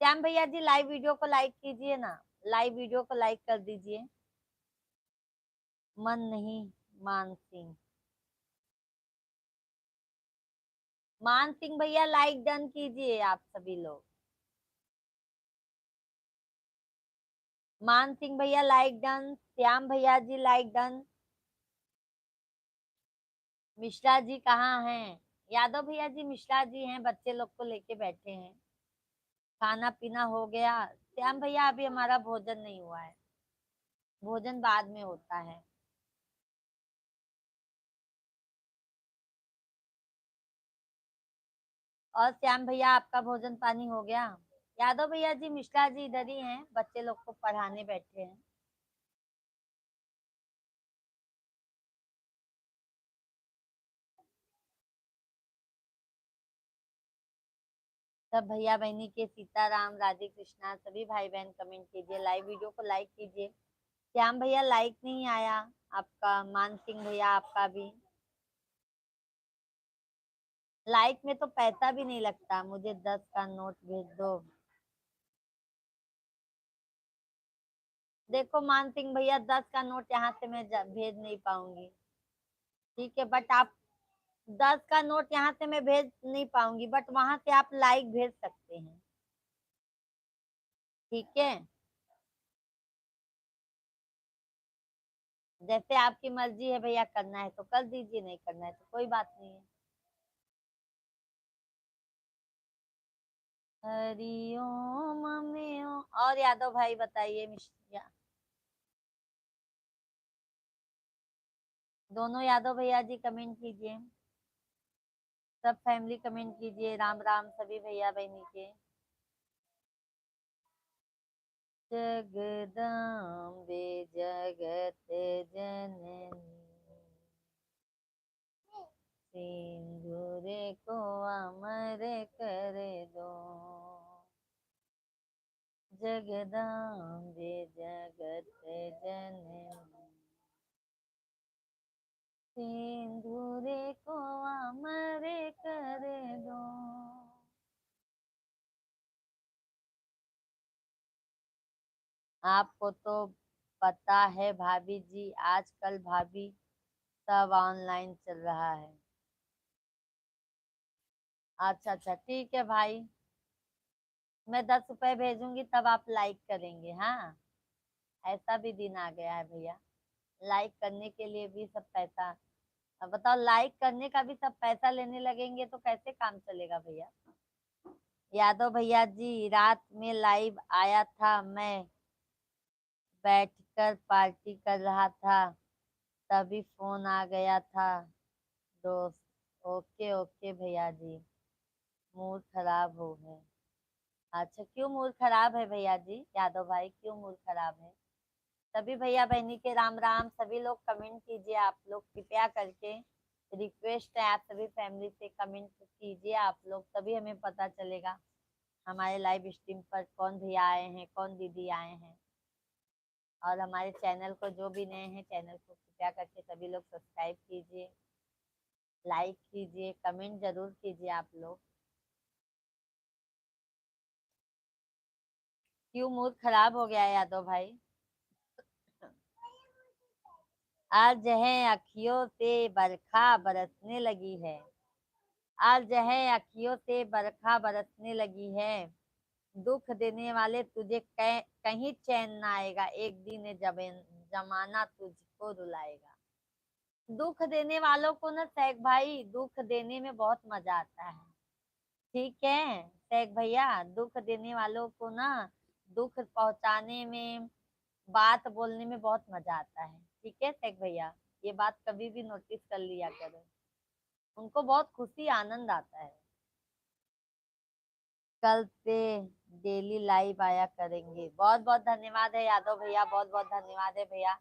श्याम भैया जी लाइव वीडियो को लाइक कीजिए ना, लाइव वीडियो को लाइक कर दीजिए। मन नहीं मान सिंह। मान सिंह भैया लाइक डन कीजिए आप सभी लोग। मान सिंह भैया लाइक डन। श्याम भैया जी लाइक डन। मिश्रा जी कहाँ हैं। यादव भैया जी मिश्रा जी हैं, बच्चे लोग को लेके बैठे हैं। खाना पीना हो गया। श्याम भैया अभी हमारा भोजन नहीं हुआ है, भोजन बाद में होता है। और श्याम भैया आपका भोजन पानी हो गया। यादव भैया जी मिश्रा जी इधर ही हैं, बच्चे लोग को पढ़ाने बैठे हैं। सब भैया बहनी के सीताराम, राधे कृष्णा। सभी भाई बहन कमेंट कीजिए, लाइव वीडियो को लाइक कीजिए। श्याम भैया लाइक नहीं आया, आपका मान सिंह भैया, आपका भी। लाइक में तो पैसा भी नहीं लगता, मुझे 10 का नोट भेज दो। देखो मान सिंह भैया, 10 का नोट यहाँ से मैं भेज नहीं पाऊंगी, ठीक है, बट आप 10 का नोट यहाँ से मैं भेज नहीं पाऊंगी, बट वहां से आप लाइक भेज सकते हैं, ठीक है। जैसे आपकी मर्जी है भैया, करना है तो कर दीजिए, नहीं करना है तो कोई बात नहीं है। हरिओम में ओम। और यादव भाई बताइए, मिश्रा दोनों यादव भैया जी कमेंट कीजिए, सब फैमिली कमेंट कीजिए, राम राम सभी भैया बहनी के। जगदम्बे जगत जननी, सिंदूर को अमर कर दो। जगदम्बे जगत जननी, सिंदूर को अमर कर दो। आपको तो पता है भाभी जी, आजकल भाभी सब ऑनलाइन चल रहा है। अच्छा अच्छा, ठीक है भाई, मैं 10 रुपए भेजूंगी तब आप लाइक करेंगे, हाँ। ऐसा भी दिन आ गया है भैया, लाइक करने के लिए भी सब पैसा। अब बताओ, लाइक करने का भी सब पैसा लेने लगेंगे तो कैसे काम चलेगा भैया। यादव भैया जी, रात में लाइव आया था, मैं बैठकर पार्टी कर रहा था, तभी फोन आ गया था दोस्त। ओके ओके भैया जी, मूड खराब हो गए। अच्छा, क्यों मूड खराब है भैया जी, यादव भाई क्यों मूड खराब है। सभी भैया बहनी के राम राम, सभी लोग कमेंट कीजिए, आप लोग कृपया करके, रिक्वेस्ट है आप सभी फैमिली से, कमेंट कीजिए आप लोग, तभी हमें पता चलेगा हमारे लाइव स्ट्रीम पर कौन भैया आए हैं, कौन दीदी आए हैं। और हमारे चैनल को, जो भी नए हैं चैनल को कृपया करके सभी लोग सब्सक्राइब कीजिए, लाइक कीजिए, कमेंट जरूर कीजिए आप लोग। क्यों मूड खराब हो गया है यादव भाई। आज है अखियों से बरखा बरसने लगी है, आज है अखियों से बरखा बरसने लगी है, दुख देने वाले तुझे कहीं चैन ना आएगा, एक दिन ये जमाना तुझको रुलाएगा। दुख देने वालों को ना शेख भाई, दुख देने में बहुत मजा आता है, ठीक है शेख भैया, दुख देने वालों को ना, दुख पहुंचाने में, बात बोलने में बहुत मजा आता है, ठीक है शेख भैया, ये बात कभी भी नोटिस कर लिया करो, उनको बहुत खुशी आनंद आता है। कल से डेली लाइव आया करेंगे, बहुत बहुत धन्यवाद है यादव भैया, बहुत बहुत धन्यवाद है भैया।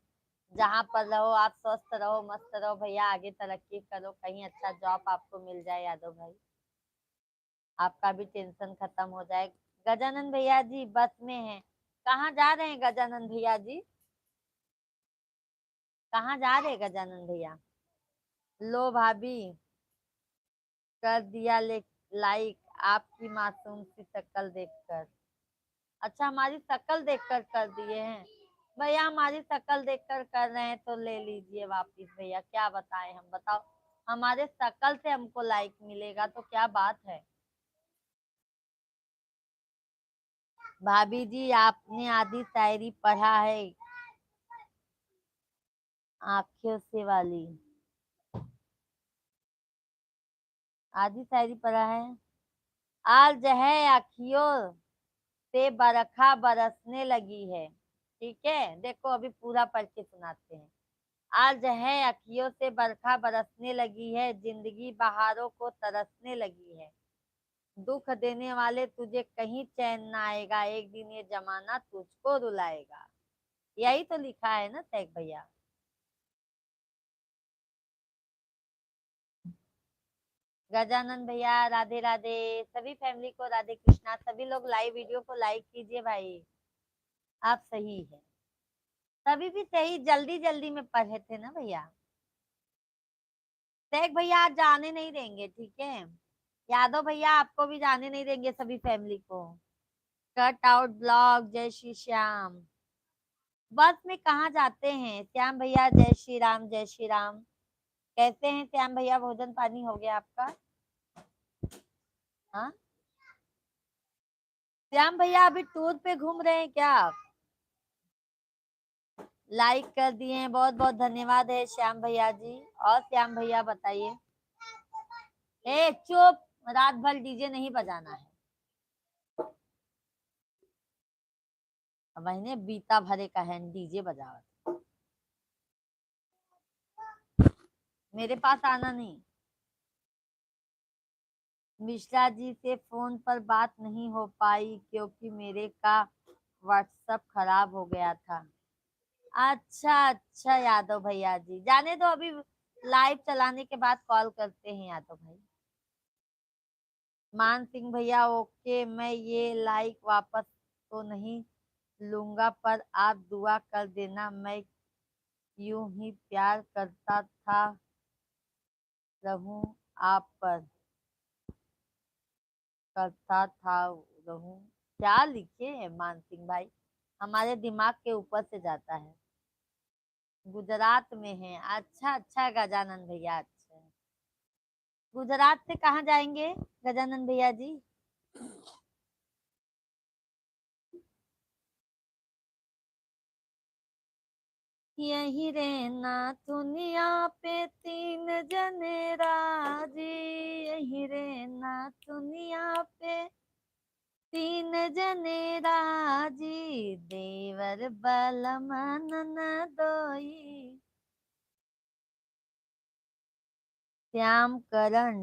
जहाँ पर रहो आप स्वस्थ रहो, मस्त रहो भैया, आगे तरक्की करो, कहीं अच्छा जॉब आपको मिल जाए यादव भाई, आपका भी टेंशन खत्म हो जाए। गजानन भैया जी बस में हैं, कहाँ जा रहे हैं गजानन भैया जी, कहाँ जा रहे हैं गजानन भैया। लो भाभी, कर दिया ले लाइक, आपकी मासूम सी शक्ल देखकर। अच्छा, हमारी शक्ल देखकर कर दिए हैं भैया, हमारी शक्ल देखकर कर रहे हैं तो ले लीजिए वापिस भैया, क्या बताएं हम, बताओ, हमारे शक्ल से हमको लाइक मिलेगा तो क्या बात है। भाभी जी, आपने आधी शायरी पढ़ा है, आंखों से वाली, आधी शायरी पढ़ा है। आज है अखियों से बरखा बरसने लगी है, ठीक है, देखो अभी पूरा पढ़ के सुनाते हैं। आज है अखियों से बरखा बरसने लगी है, जिंदगी बहारों को तरसने लगी है, दुख देने वाले तुझे कहीं चैन ना आएगा, एक दिन ये जमाना तुझको रुलाएगा। यही तो लिखा है ना शेख भैया। गजानन भैया राधे राधे, सभी फैमिली को राधे कृष्णा, सभी लोग लाइव वीडियो को लाइक कीजिए भाई, आप सही है। तभी भी सही जल्दी जल्दी में पढ़े थे ना भैया। देख भैया आज जाने नहीं देंगे, ठीक है। यादव भैया आपको भी जाने नहीं देंगे, सभी फैमिली को। कट आउट ब्लॉग, जय श्री श्याम। बस में कहाँ जाते हैं श्याम भैया, जय श्री राम जय श्री राम। कैसे हैं श्याम भैया, भोजन पानी हो गया आपका? हाँ श्याम भैया अभी टूर पे घूम रहे हैं क्या आप? लाइक कर दिए हैं, बहुत बहुत धन्यवाद है श्याम भैया जी। और श्याम भैया बताइए। ए चुप, रात भर डीजे नहीं बजाना है। महीने बीता भरे का है डीजे बजावत। मेरे पास आना नहीं। मिश्रा जी से फोन पर बात नहीं हो पाई क्योंकि मेरे का व्हाट्सएप खराब हो गया था। अच्छा अच्छा यादव भैया जी, जाने दो अभी। लाइव चलाने के बाद कॉल करते हैं यादव भाई। मान सिंह भैया ओके, मैं ये लाइक वापस तो नहीं लूंगा पर आप दुआ कर देना, मैं यूं ही प्यार करता था रहूं आप पर, करता था रहूं। क्या लिखे हैं मान सिंह भाई, हमारे दिमाग के ऊपर से जाता है। गुजरात में है, अच्छा अच्छा गजानन भैया, अच्छा। गुजरात से कहाँ जाएंगे गजानन भैया जी? यही रहना दुनिया पे तीन जने राजी, यही रहना दुनिया पे तीन जने राजी, देवर बलमन दोई। श्याम करण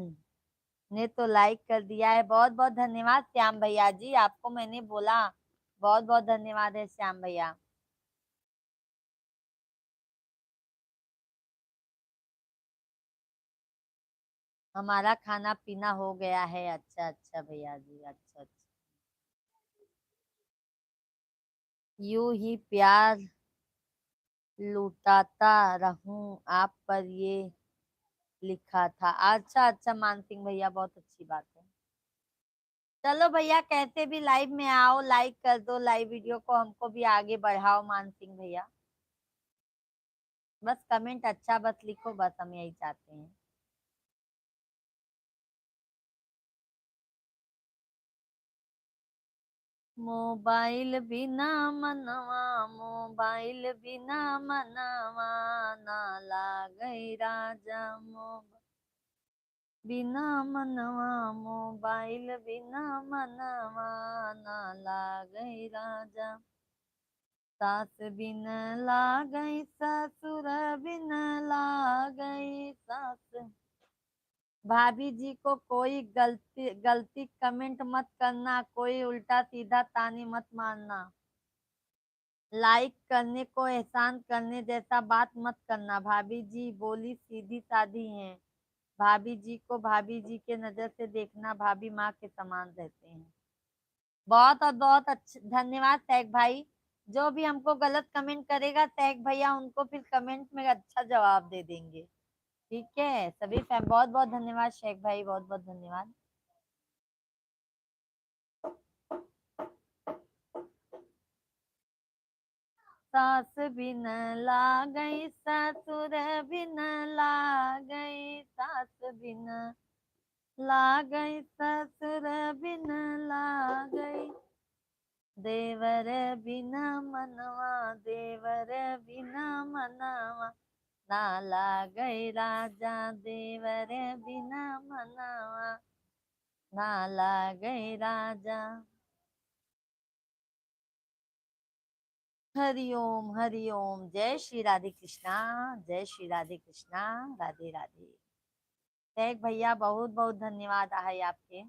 ने तो लाइक कर दिया है, बहुत बहुत धन्यवाद श्याम भैया जी, आपको मैंने बोला। बहुत बहुत धन्यवाद है श्याम भैया। हमारा खाना पीना हो गया है, अच्छा अच्छा भैया जी, अच्छा अच्छा। यूं ही प्यार लुटाता रहूं आप पर, ये लिखा था। अच्छा अच्छा मान सिंह भैया, बहुत अच्छी बात है। चलो भैया कैसे भी लाइव में आओ, लाइक कर दो लाइव वीडियो को, हमको भी आगे बढ़ाओ मान सिंह भैया। बस कमेंट अच्छा बस लिखो, बस हम यही चाहते हैं। मोबाइल बिना मनवा, मोबाइल बिना मनवा, ना लागई राजा मोबाइल बिना मनवा, मोबाइल बिना मनवा, ना लागई राजा। सास बिन लागई ससुर बिन लागई सास। भाभी जी को कोई गलती गलती कमेंट मत करना, कोई उल्टा सीधा ताने मत मारना। लाइक करने को एहसान करने जैसा बात मत करना। भाभी जी बोली सीधी सादी हैं। भाभी जी को भाभी जी के नजर से देखना, भाभी माँ के समान रहते हैं। बहुत और बहुत अच्छा धन्यवाद सैक भाई। जो भी हमको गलत कमेंट करेगा सैक भैया उनको फिर कमेंट में अच्छा जवाब दे देंगे, ठीक है। सभी बहुत बहुत धन्यवाद शेख भाई, बहुत बहुत धन्यवाद। सास बिन लागई ससुर बिन लागई, सास बिन लागई ससुर बिन लागई, देवर बिना मनवा, देवर बिना मनवा, ना लागई राजा, देवर बिना मनवा, ना लागई राजा। हरिओम हरिओम, जय श्री राधे कृष्णा, जय श्री राधे कृष्णा, राधे राधे। शेख भैया बहुत बहुत धन्यवाद है आपके।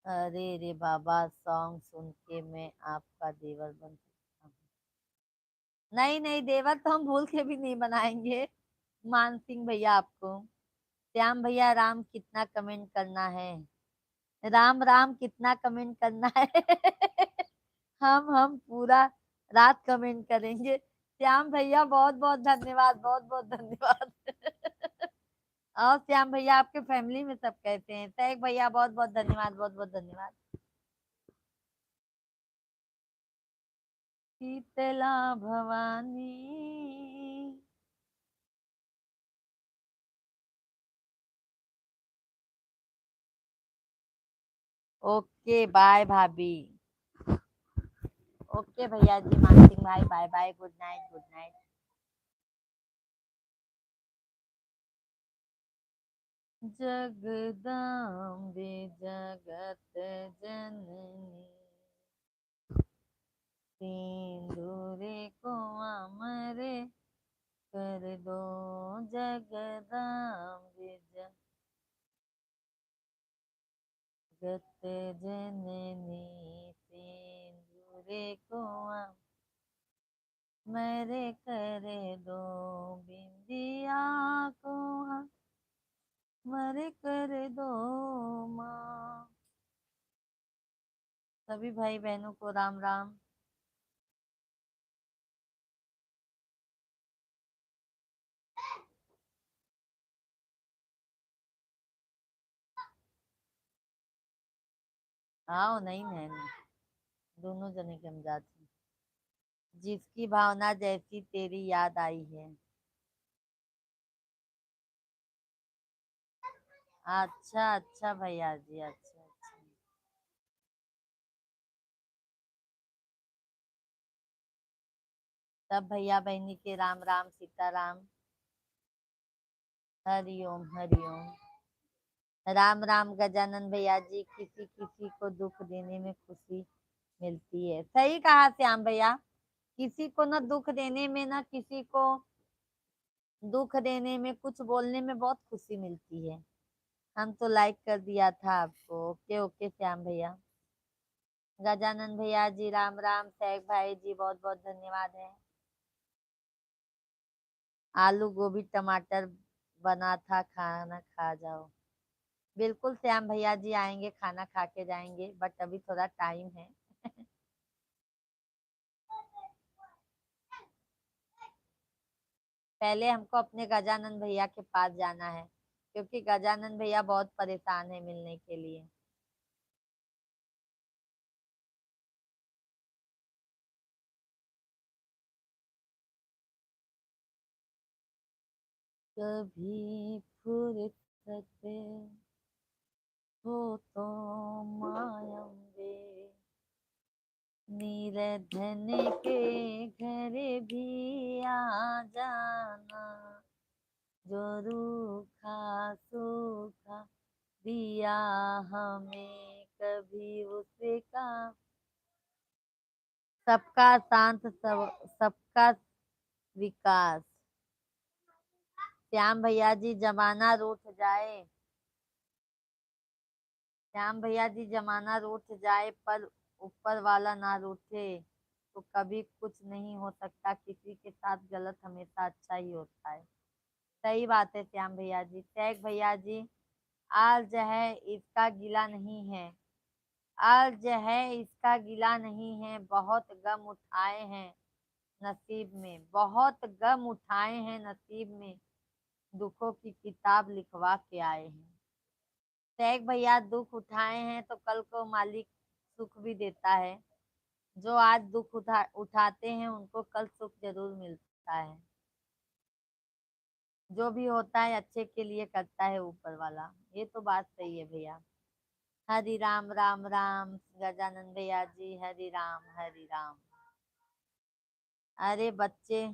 अरे रे बाबा, सॉन्ग सुन के मैं आपका देवर बन सकता हूँ? नहीं नहीं, देवर तो हम भूल के भी नहीं बनाएंगे मान सिंह भैया आपको। श्याम भैया राम कितना कमेंट करना है? राम राम कितना कमेंट करना है? हम पूरा रात कमेंट करेंगे। श्याम भैया बहुत बहुत धन्यवाद, बहुत बहुत धन्यवाद। और श्याम भैया आपके फैमिली में सब कैसे हैं? तैग भैया बहुत बहुत धन्यवाद, बहुत बहुत धन्यवाद। शीतला भवानी। ओके बाय भाभी। ओके भैया जी, मानसिंह भाई bye bye, good night, good night. Jagdambe जगत जननी, सिंदूरे को अमरे कर दो, जगदाम्बे जगत जननी, सिंदूरे को अमरे कर दो, बिंदिया को अमर कर दो माँ। सभी भाई बहनों को राम राम। आओ नहीं नहीं, दोनों जने के हम जाते हैं। जिसकी भावना जैसी तेरी याद आई है। अच्छा अच्छा भैया जी, अच्छा अच्छा। सब भैया बहनी के राम राम, सीताराम। हरिओम हरिओम। राम राम गजानन भैया जी। किसी किसी को दुख देने में खुशी मिलती है। सही कहा श्याम भैया। किसी को ना दुख देने में, ना किसी को दुख देने में, कुछ बोलने में बहुत खुशी मिलती है। हम तो लाइक कर दिया था आपको। ओके ओके श्याम भैया। गजानन भैया जी राम राम। सैग भाई जी बहुत बहुत धन्यवाद है। आलू गोभी टमाटर बना था, खाना खा जाओ। बिल्कुल श्याम भैया जी आएंगे, खाना खा के जाएंगे, बट अभी थोड़ा टाइम है। पहले हमको अपने गजानन भैया के पास जाना है, क्योंकि गजानन भैया बहुत परेशान है मिलने के लिए। कभी फुर्सत हो तो मायम्बे, नीरधन के घर भी आ जाना, जो रूखा सूखा दिया हमें कभी उसका। सबका शांत, सबका विकास। श्याम भैया जी जमाना रूठ जाए, श्याम भैया जी जमाना रूठ जाए, पर ऊपर वाला ना रूठे, तो कभी कुछ नहीं हो सकता। किसी के साथ गलत हमेशा अच्छा ही होता है। सही बात है श्याम भैया जी। टैग भैया जी, आज है इसका गिला नहीं है, आज है इसका गिला नहीं है, बहुत गम उठाए हैं नसीब में, बहुत गम उठाए हैं नसीब में, दुखों की किताब लिखवा के आए हैं। टैग भैया दुख उठाए हैं तो कल को मालिक सुख भी देता है। जो आज दुख उठाते हैं उनको कल सुख जरूर मिलता है। जो भी होता है अच्छे के लिए करता है ऊपर वाला। ये तो बात सही है भैया। हरि राम राम राम। गजानन भैया जी हरि राम हरि राम। अरे बच्चे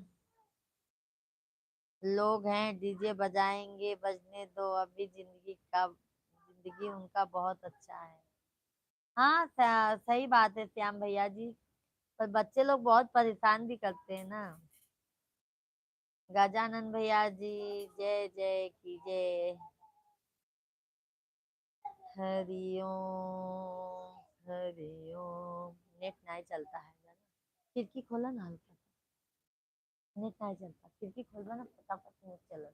लोग हैं, डीजे बजाएंगे, बजने दो, अभी जिंदगी उनका बहुत अच्छा है। हाँ सही बात है श्याम भैया जी, पर बच्चे लोग बहुत परेशान भी करते हैं ना। गजानन भैया जी जय जय की जय। हरिओम हरिओम। नेट नहीं चलता है ना? खिड़की खोला ना हल्का सा। नेट नहीं चलता, खिड़की खोलवा ना, फटाफट नेट चला।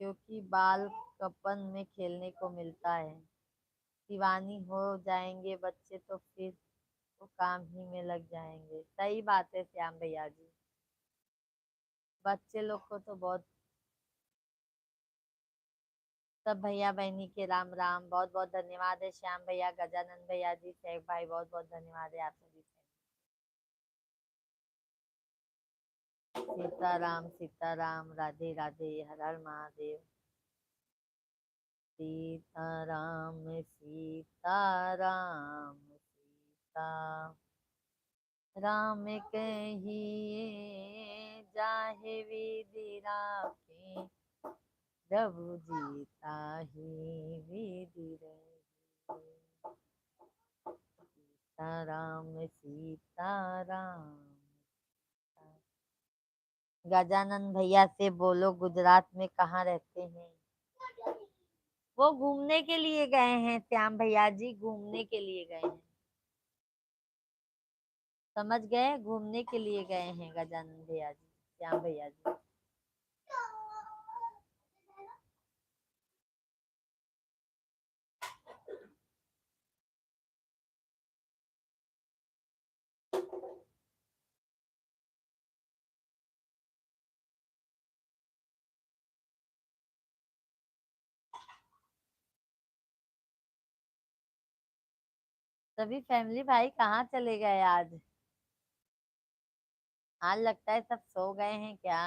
क्योंकि बाल कपन में खेलने को मिलता है। दीवानी हो जाएंगे बच्चे तो फिर वो काम ही में लग जाएंगे। सही बात है श्याम भैया जी। बच्चे लोग को तो बहुत। सब भैया बहनी के राम राम। बहुत बहुत धन्यवाद है श्याम भैया, गजानन भैया जी, शेख भाई, बहुत बहुत धन्यवाद है आप सभी से। सीताराम सीताराम, राधे राधे, हर हर महादेव। सीताराम सीताराम, सीता राम कहिए जाहे विधि राखे, प्रभु जी ताहि विधि रहे। सीताराम सीताराम। गजानन भैया से बोलो गुजरात में कहाँ रहते हैं। वो घूमने के लिए गए हैं श्याम भैया जी, घूमने के लिए गए हैं। समझ गए, घूमने के लिए गए हैं गजानन भैया जी, श्याम भैया जी। सभी फैमिली भाई कहाँ चले गए आज। आज लगता है सब सो गए हैं क्या।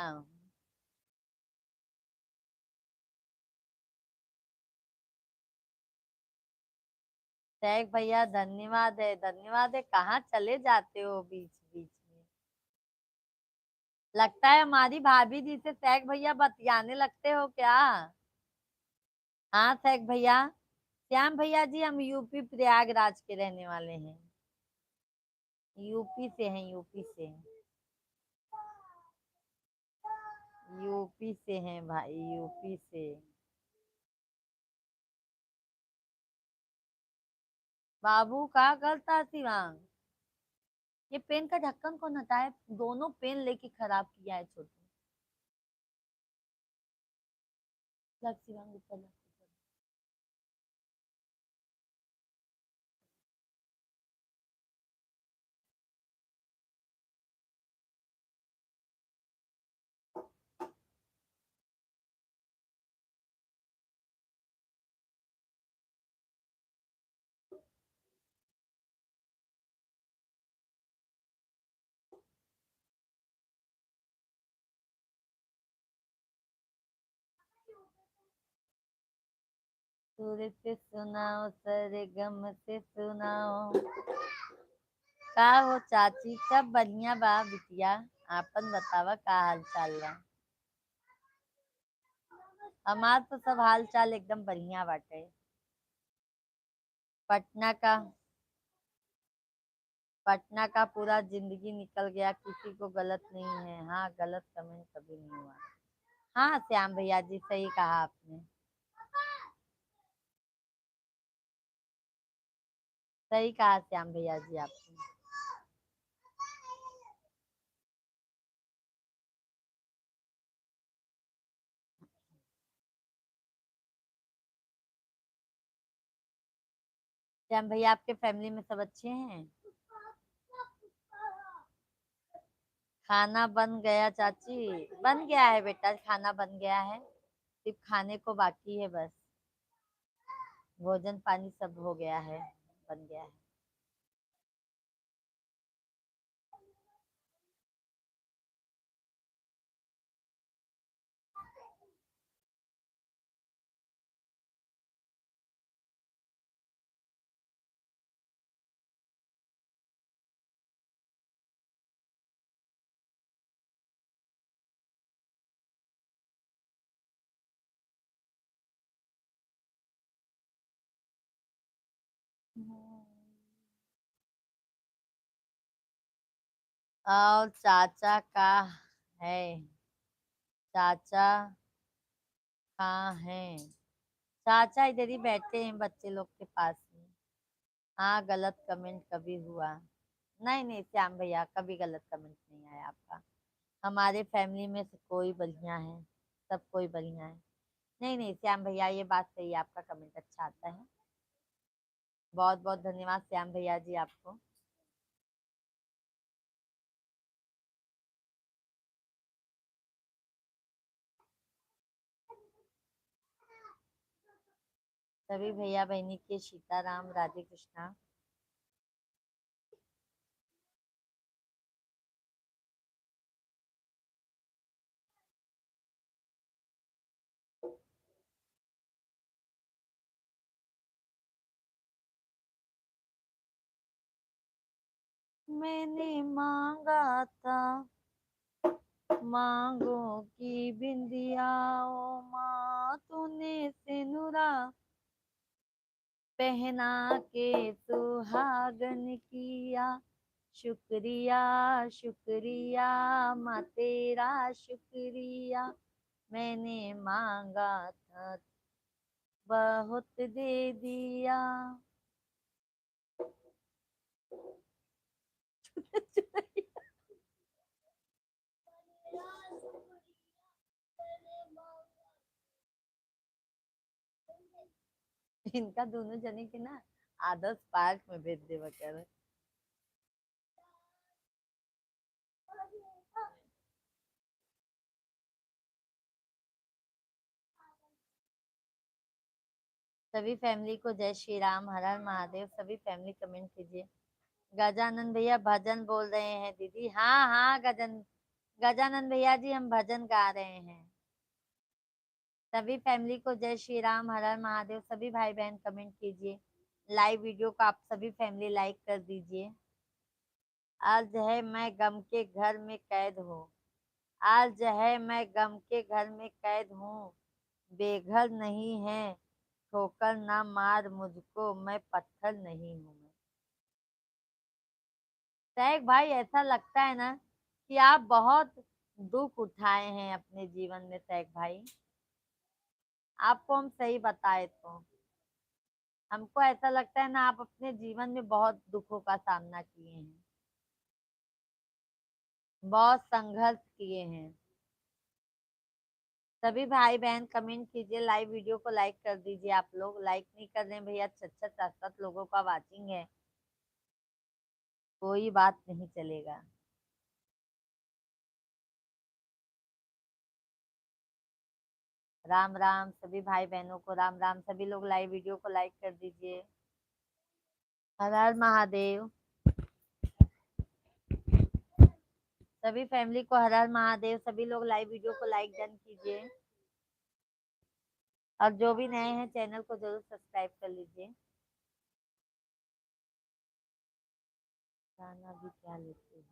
शेख भैया धन्यवाद है, कहाँ चले जाते हो बीच बीच में। लगता है हमारी भाभी जी से शेख भैया बतियाने लगते हो क्या। हाँ शेख भैया। श्याम भैया जी हम यूपी प्रयागराज के रहने वाले हैं। यूपी से हैं, यूपी से हैं। यूपी से हैं भाई, यूपी से। बाबू का करता शिवांग। ये पेन का ढक्कन कौन हटाए। दोनों पेन लेके खराब किया है छोटू। लग शिवांग ऊपर लग। सुर से सुनाओ सरे गम से सुनाओ। का हो चाची, सब बढ़िया बा बिटिया। आपन बतावा का हाल चाल बा। हमार तो सब हाल चाल एकदम बढ़िया बाटे। पटना का पटना का पूरा जिंदगी निकल गया, किसी को गलत नहीं है। हाँ गलत कमेंट कभी नहीं हुआ। हाँ श्याम भैया जी सही कहा आपने। सही कहा श्याम भैया जी आपने। श्याम भैया आपके फैमिली में सब अच्छे हैं। खाना बन गया चाची। बन गया है बेटा, खाना बन गया है। सिर्फ खाने को बाकी है बस। भोजन पानी सब हो गया है, बन गया है। और चाचा का है। चाचा कहाँ है। चाचा इधर ही बैठे हैं बच्चे लोग के पास में। हाँ गलत कमेंट कभी हुआ। नहीं नहीं श्याम भैया कभी गलत कमेंट नहीं आया आपका। हमारे फैमिली में से कोई बढ़िया है। सब कोई बढ़िया है। नहीं नहीं श्याम भैया, ये बात सही है, आपका कमेंट अच्छा आता है। बहुत बहुत धन्यवाद श्याम भैया जी आपको। सभी भैया बहनी के सीताराम राधे कृष्णा। मैंने मांगा था मांगो की बिंदिया, ओ माँ तूने सिनुरा पहना के सुहागन किया। शुक्रिया शुक्रिया माँ तेरा शुक्रिया, मैंने मांगा था बहुत दे दिया। इनका दोनों जने के ना आदर्श पार्क में भेज दे वगैरह। सभी फैमिली को जय श्री राम, हर हर महादेव। सभी फैमिली कमेंट कीजिए। गजानन भैया भजन बोल रहे हैं दीदी। हाँ हाँ गजानन भैया जी हम भजन गा रहे हैं। सभी फैमिली को जय श्री राम, हर हर महादेव। सभी भाई बहन कमेंट कीजिए। लाइव वीडियो को आप सभी फैमिली लाइक कर दीजिए। आज है मैं गम के घर में कैद हूँ। आज है मैं गम के घर में कैद हूँ। बेघर नहीं है ठोकर ना मार मुझको, मैं पत्थर नहीं हूँ मैं। सहक भाई ऐसा लगता है ना कि आप बहुत दुख उठाए हैं अपने जीवन में। सहक भाई आपको हम सही बताए तो हमको ऐसा लगता है ना, आप अपने जीवन में बहुत दुखों का सामना किए हैं, बहुत संघर्ष किए हैं। सभी भाई बहन कमेंट कीजिए। लाइव वीडियो को लाइक कर दीजिए। आप लोग लाइक नहीं कर रहे हैं भैया, 6-7 लोगों का वाचिंग है, कोई बात नहीं चलेगा। राम राम सभी भाई बहनों को, राम राम। सभी लोग लाइव वीडियो को लाइक कर दीजिए। हर हर महादेव। सभी फैमिली को हर हर महादेव। सभी लोग लाइव वीडियो को लाइक डन कीजिए। और जो भी नए हैं चैनल को जरूर सब्सक्राइब कर लीजिए। गाना भी क्या लेते हैं।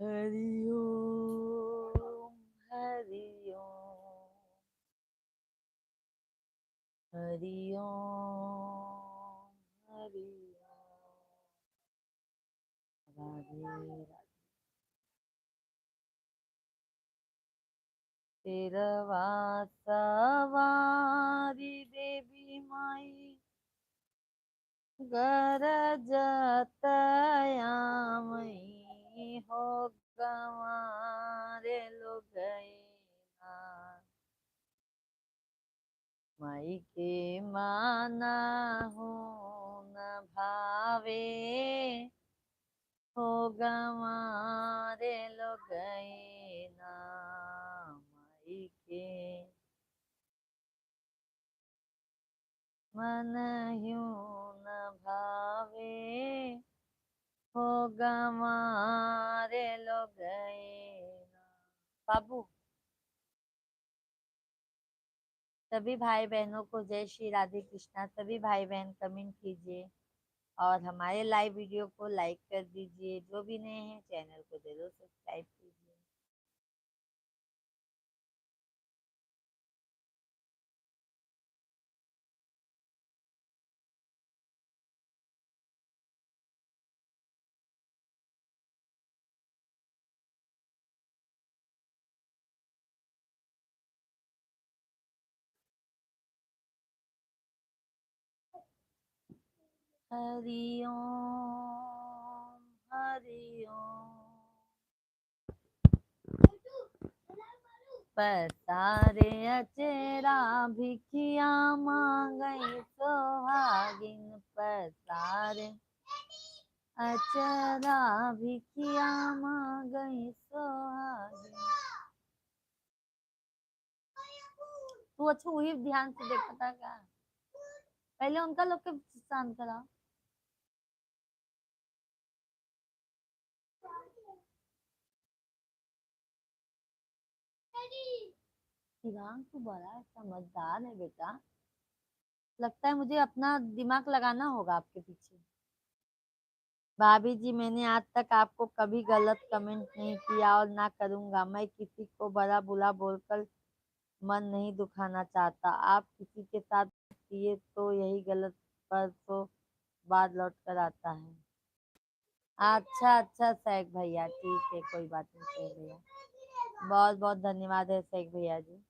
हरि ओम हरि ओम हरि ओम हरि ओम राधे राधे। तेरवा सवारी देवी माई गरजत आमई हो गंवारे लो गए ना। माई के माना हो न भावे हो गंवारे लो गए ना। माई के मन ह्यूं न भावे हो गंवारे लो गए ना। बाबू सभी भाई बहनों को जय श्री राधे कृष्णा। सभी भाई बहन कमेंट कीजिए और हमारे लाइव वीडियो को लाइक कर दीजिए। जो भी नए हैं चैनल को जरूर सब्सक्राइब कीजिए। हरि ओम पसारे अचेरा भिखिया मांगई सोहागिन पसारे अचरा भिखिया मांगई सोहागिन। तू अच्छा वही ध्यान से देखा था क्या? पहले उनका लोग के शांत करा। शिवांग तू बड़ा समझदार है बेटा। लगता है मुझे अपना दिमाग लगाना होगा आपके पीछे। भाभी जी मैंने आज तक आपको कभी गलत कमेंट नहीं किया और ना करूंगा। मैं किसी को बड़ा बुरा बोलकर मन नहीं दुखाना चाहता। आप किसी के साथ किए तो यही गलत पर तो बाद लौट कर आता है। अच्छा अच्छा शेख भैया ठीक है कोई बात नहीं शेख भैया। बहुत बहुत धन्यवाद है शेख भैया जी।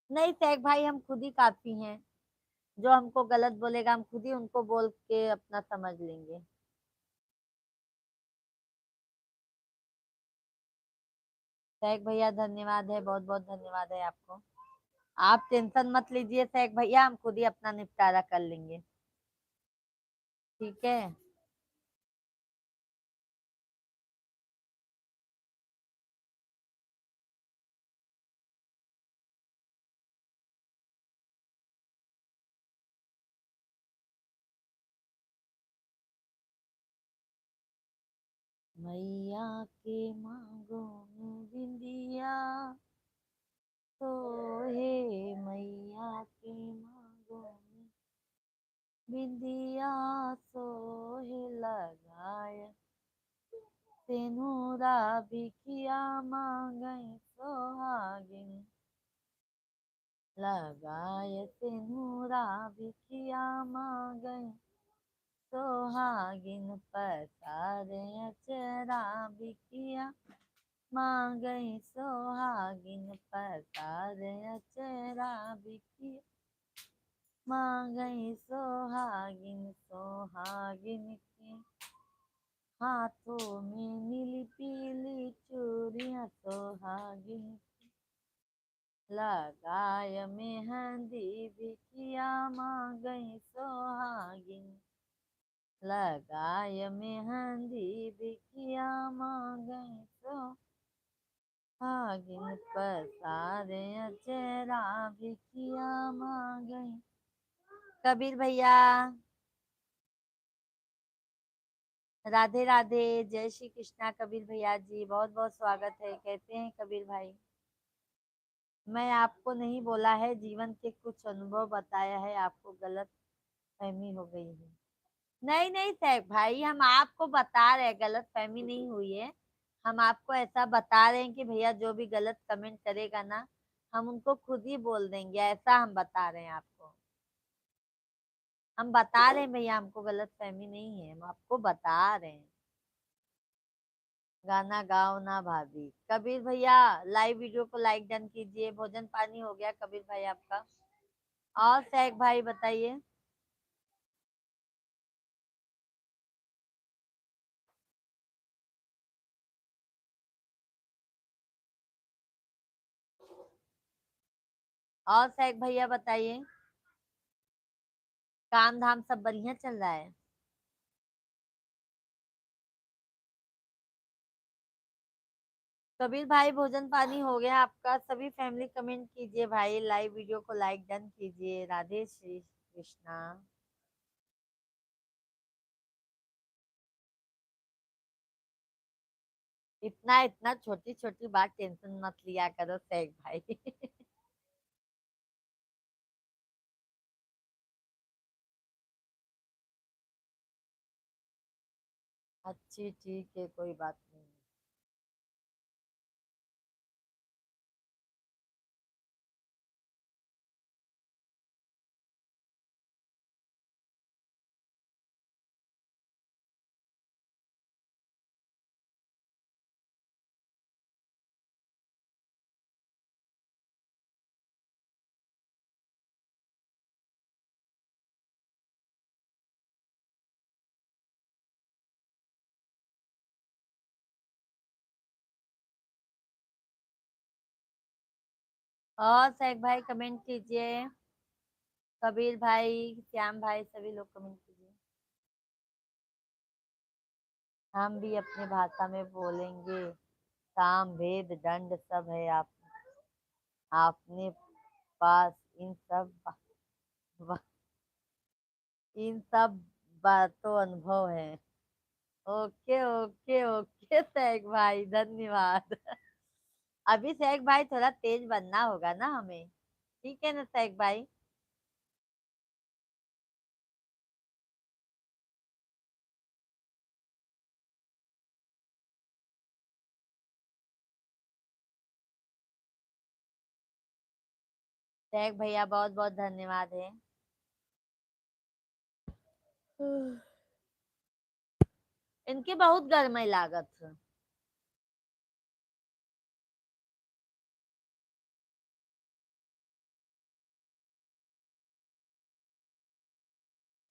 नहीं शेख भाई हम खुद ही काफी हैं। जो हमको गलत बोलेगा हम खुद ही उनको बोल के अपना समझ लेंगे। शेख भैया धन्यवाद है बहुत बहुत धन्यवाद है आपको। आप टेंशन मत लीजिए शेख भैया हम खुद ही अपना निपटारा कर लेंगे। ठीक है। मैया के मांगों में बिंदिया सोहे मैया के मांगों में बिंदिया सोहे लगाए तेनूरा बिखिया मांगई सोहागिन लगाए तेनूरा बिखिया मांगई सोहागिन पसारे अचरा बिखिया मांगई सोहागिन पसारे अचरा बिखिया मांगई सोहागिन सोहागिन के हाथों में नीली पीली चूड़ियां सोहागिन लगाय मेहंदी बिखिया मांगई सोहागिन लगाय मेहंदी बिखिया मांगई सोहागिन पसारे अचरा बिखिया मांगई। कबीर भैया राधे राधे जय श्री कृष्णा। कबीर भैया जी बहुत बहुत स्वागत है। कहते हैं कबीर भाई मैं आपको नहीं बोला है जीवन के कुछ अनुभव बताया है आपको गलत फहमी हो गई है। नहीं नहीं सैफ भाई हम आपको बता रहे हैं गलत फहमी नहीं हुई है। हम आपको ऐसा बता रहे हैं कि भैया जो भी गलत कमेंट करेगा ना हम उनको खुद ही बोल देंगे ऐसा हम बता रहे हैं आपको। हम बता रहे हैं भैया हमको गलत फहमी नहीं है हम आपको बता रहे हैं। गाना गाओ ना भाभी। कबीर भैया लाइव वीडियो को लाइक डन कीजिए। भोजन पानी हो गया कबीर भाई आपका? और सैक भाई बताइए। और सैक भैया बताइए काम धाम सब बढ़िया चल रहा है? कबीर भाई भोजन पानी हो गया आपका? सभी फैमिली कमेंट कीजिए भाई लाइव वीडियो को लाइक डन कीजिए। राधे श्री कृष्णा। इतना इतना छोटी छोटी बात टेंशन मत लिया करो सैक भाई। अच्छी ठीक है कोई बात नहीं। और सैक भाई कमेंट कीजिए, कबीर भाई, श्याम भाई, सभी लोग कमेंट कीजिए। हम भी अपनी भाषा में बोलेंगे। साम वेद दंड सब है आपने पास, इन सब बातों अनुभव है। ओके ओके ओके सैक भाई, धन्यवाद। अभी सैक भाई थोड़ा तेज बनना होगा ना हमें, ठीक है ना सैक भाई? सैक भैया बहुत बहुत धन्यवाद है। इनकी बहुत गर्मी लागत है।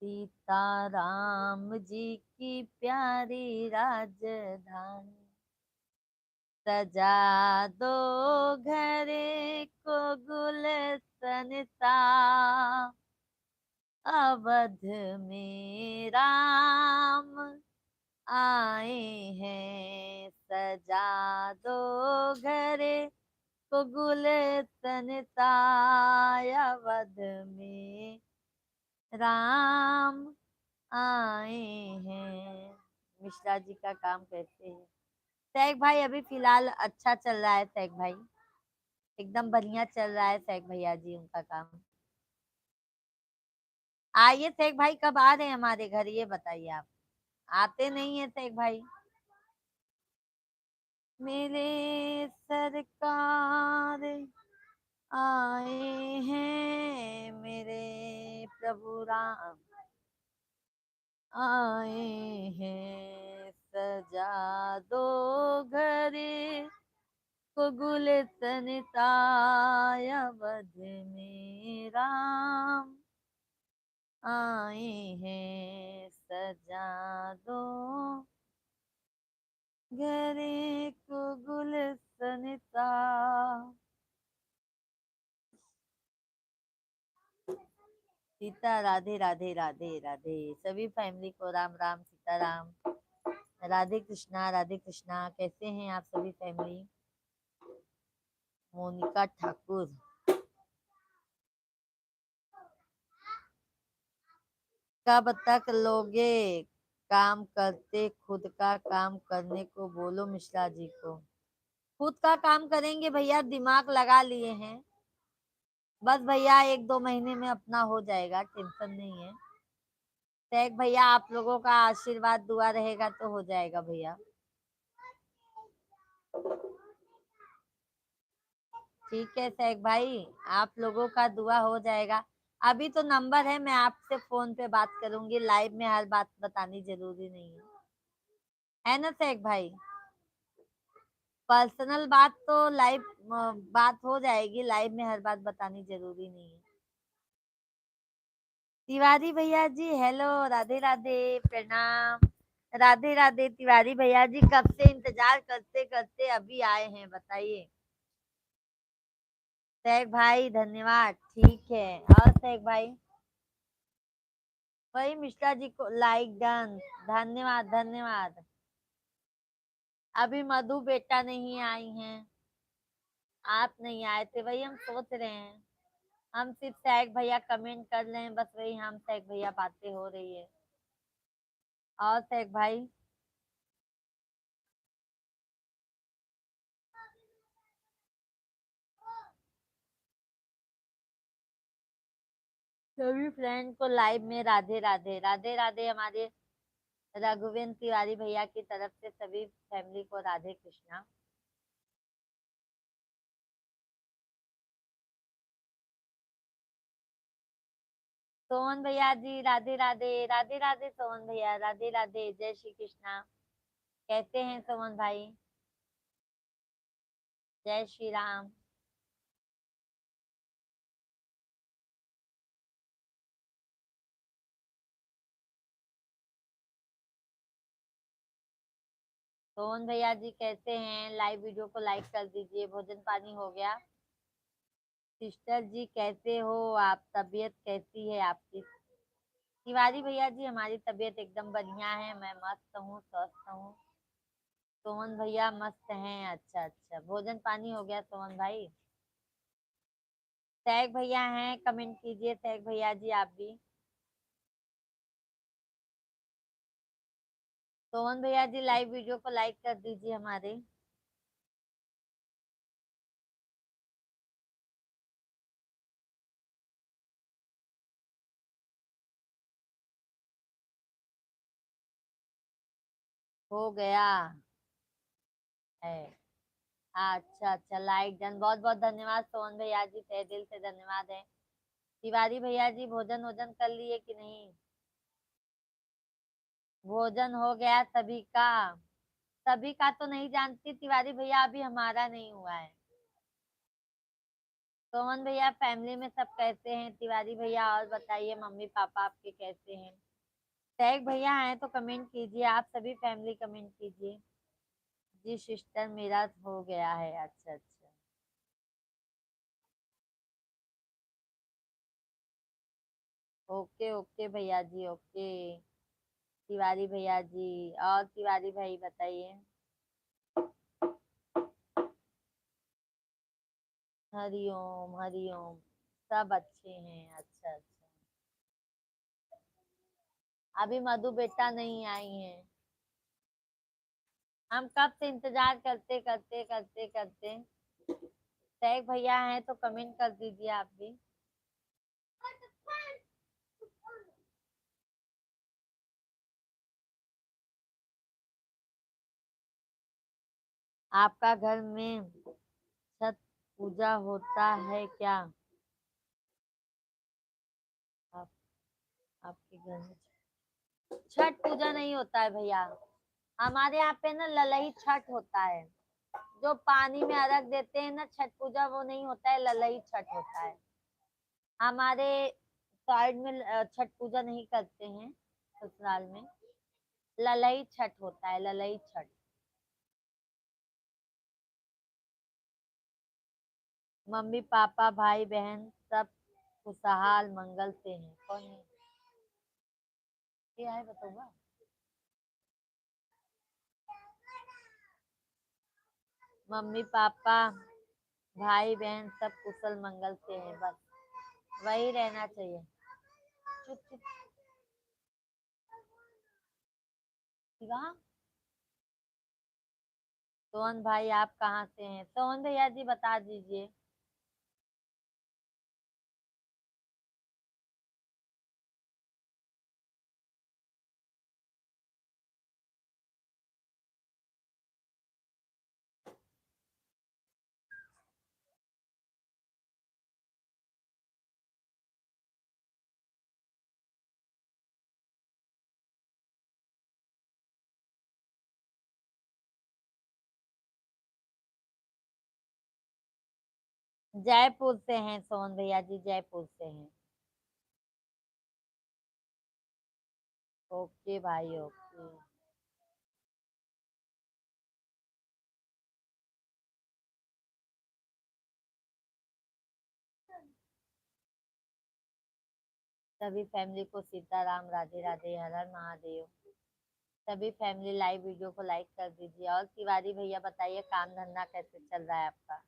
सीताराम जी की प्यारी राजधानी, सजा दो घरे को गुलशन सा, अवध में राम आए हैं, सजा दो घरे को गुलशन सा, अवध में राम आए हैं। मिश्रा जी का काम कैसे है सैक भाई? अभी फिलहाल अच्छा चल रहा है सैक भाई, एकदम बढ़िया चल रहा है सैक भैया जी उनका काम। आइए सैक भाई, कब आ रहे हैं हमारे घर ये बताइए आप? आते नहीं है सैक भाई। मेरे सरकार आए हैं, मेरे प्रभु राम आए हैं, सजा दो घरे को गुलशन सा, अवध में राम आए हैं, सजा दो घरे को गुलशन सा। सीता राधे राधे राधे राधे, सभी फैमिली को राम राम सीता राम, राधे कृष्णा राधे कृष्णा। कैसे हैं आप सभी फैमिली? मोनिका ठाकुर, कब तक लोगे काम करते, खुद का काम करने को बोलो मिश्रा जी को। खुद का काम करेंगे भैया, दिमाग लगा लिए हैं, बस भैया 1-2 महीने में अपना हो जाएगा, टेंशन नहीं है। सैक भैया आप लोगों का आशीर्वाद दुआ रहेगा तो हो जाएगा भैया, ठीक है सैक भाई, आप लोगों का दुआ हो जाएगा। अभी तो नंबर है, मैं आपसे फोन पे बात करूंगी, लाइव में हर बात बतानी जरूरी नहीं है ना सैक भाई? पर्सनल बात तो लाइव बात हो जाएगी, लाइव में हर बात बतानी जरूरी नहीं है। तिवारी भैया जी हेलो, राधे राधे, प्रणाम, राधे राधे। तिवारी भैया जी कब से इंतजार करते करते अभी आए हैं, बताइए। शेख भाई धन्यवाद, ठीक है। और शेख भाई वही मिश्रा जी को लाइक डन, धन्यवाद धन्यवाद। अभी मधु बेटा नहीं आई हैं, आप नहीं आए थे, वही हम सोच रहे हैं। हम सिर्फ शेख भैया कमेंट कर रहे हैं, बस वही हम शेख भैया बातें हो रही है। और शेख भाई सभी फ्रेंड को लाइव में राधे राधे राधे राधे। हमारे रघुवेंद्र तिवारी भैया की तरफ से सभी फैमिली को राधे कृष्णा। सोहन भैया जी राधे राधे राधे राधे, सोहन भैया राधे राधे, जय श्री कृष्णा। कैसे हैं सोहन भाई? जय श्री राम। सोहन भैया जी कैसे हैं? लाइव वीडियो को लाइक कर दीजिए। भोजन पानी हो गया? सिस्टर जी कैसे हो आप, तबीयत कैसी है आपकी? तिवारी भैया जी हमारी तबीयत एकदम बढ़िया है, मैं मस्त हूँ, स्वस्थ हूँ। सोमन भैया मस्त हैं। अच्छा अच्छा, भोजन पानी हो गया सोमन भाई? तैग भैया हैं, कमेंट कीजिए तैग भैया जी आप भी। सोमन भैया जी लाइव वीडियो को लाइक कर दीजिए हमारे। हो गया है। अच्छा अच्छा, लाइक डन, बहुत बहुत धन्यवाद सोहन भैया जी, तहे दिल से धन्यवाद है। तिवारी भैया जी भोजन वोजन कर लिए कि नहीं? भोजन हो गया सभी का? सभी का तो नहीं जानती तिवारी भैया, अभी हमारा नहीं हुआ है। सोहन भैया फैमिली में सब कैसे हैं? तिवारी भैया और बताइए, मम्मी पापा आपके कैसे हैं? टैग भैया हैं तो कमेंट कीजिए, आप सभी फैमिली कमेंट कीजिए। जी सिस्टर मेरा हो गया है। अच्छा अच्छा, ओके ओके भैया जी, ओके। तिवारी भैया जी और तिवारी भाई बताइए। हरिओम हरिओम, सब अच्छे हैं। अच्छा अच्छा, अभी मधु बेटा नहीं आई हैं। हम कब से इंतजार करते करते करते करते। टैग भैया हैं तो कमेंट कर दीजिए आप भी। आपका घर में छठ पूजा होता है क्या? आप, आपके घर में छठ पूजा नहीं होता है भैया। हमारे यहाँ पे ना ललही छठ होता है। जो पानी में अर्घ देते हैं ना, छठ पूजा वो नहीं होता है, ललही छठ होता है। हमारे साइड में छठ पूजा नहीं करते हैं, ससुराल में ललई छठ होता है, ललई छठ। मम्मी पापा भाई बहन सब खुशहाल मंगल से हैं। कौन है? क्या है बताऊंगा। मम्मी पापा भाई बहन सब कुशल मंगल से हैं, बस वही रहना चाहिए। चुप चुप। कहाँ? सोहन भाई आप कहाँ से हैं? सोहन भैया जी बता दीजिए। जयपुर से हैं सोहन भैया जी, जयपुर से हैं। ओके भाई ओके। सभी फैमिली को सीताराम, राधे राधे, हर हर महादेव। सभी फैमिली लाइव वीडियो को लाइक कर दीजिए। और तिवारी भैया बताइए, काम धंधा कैसे चल रहा है आपका?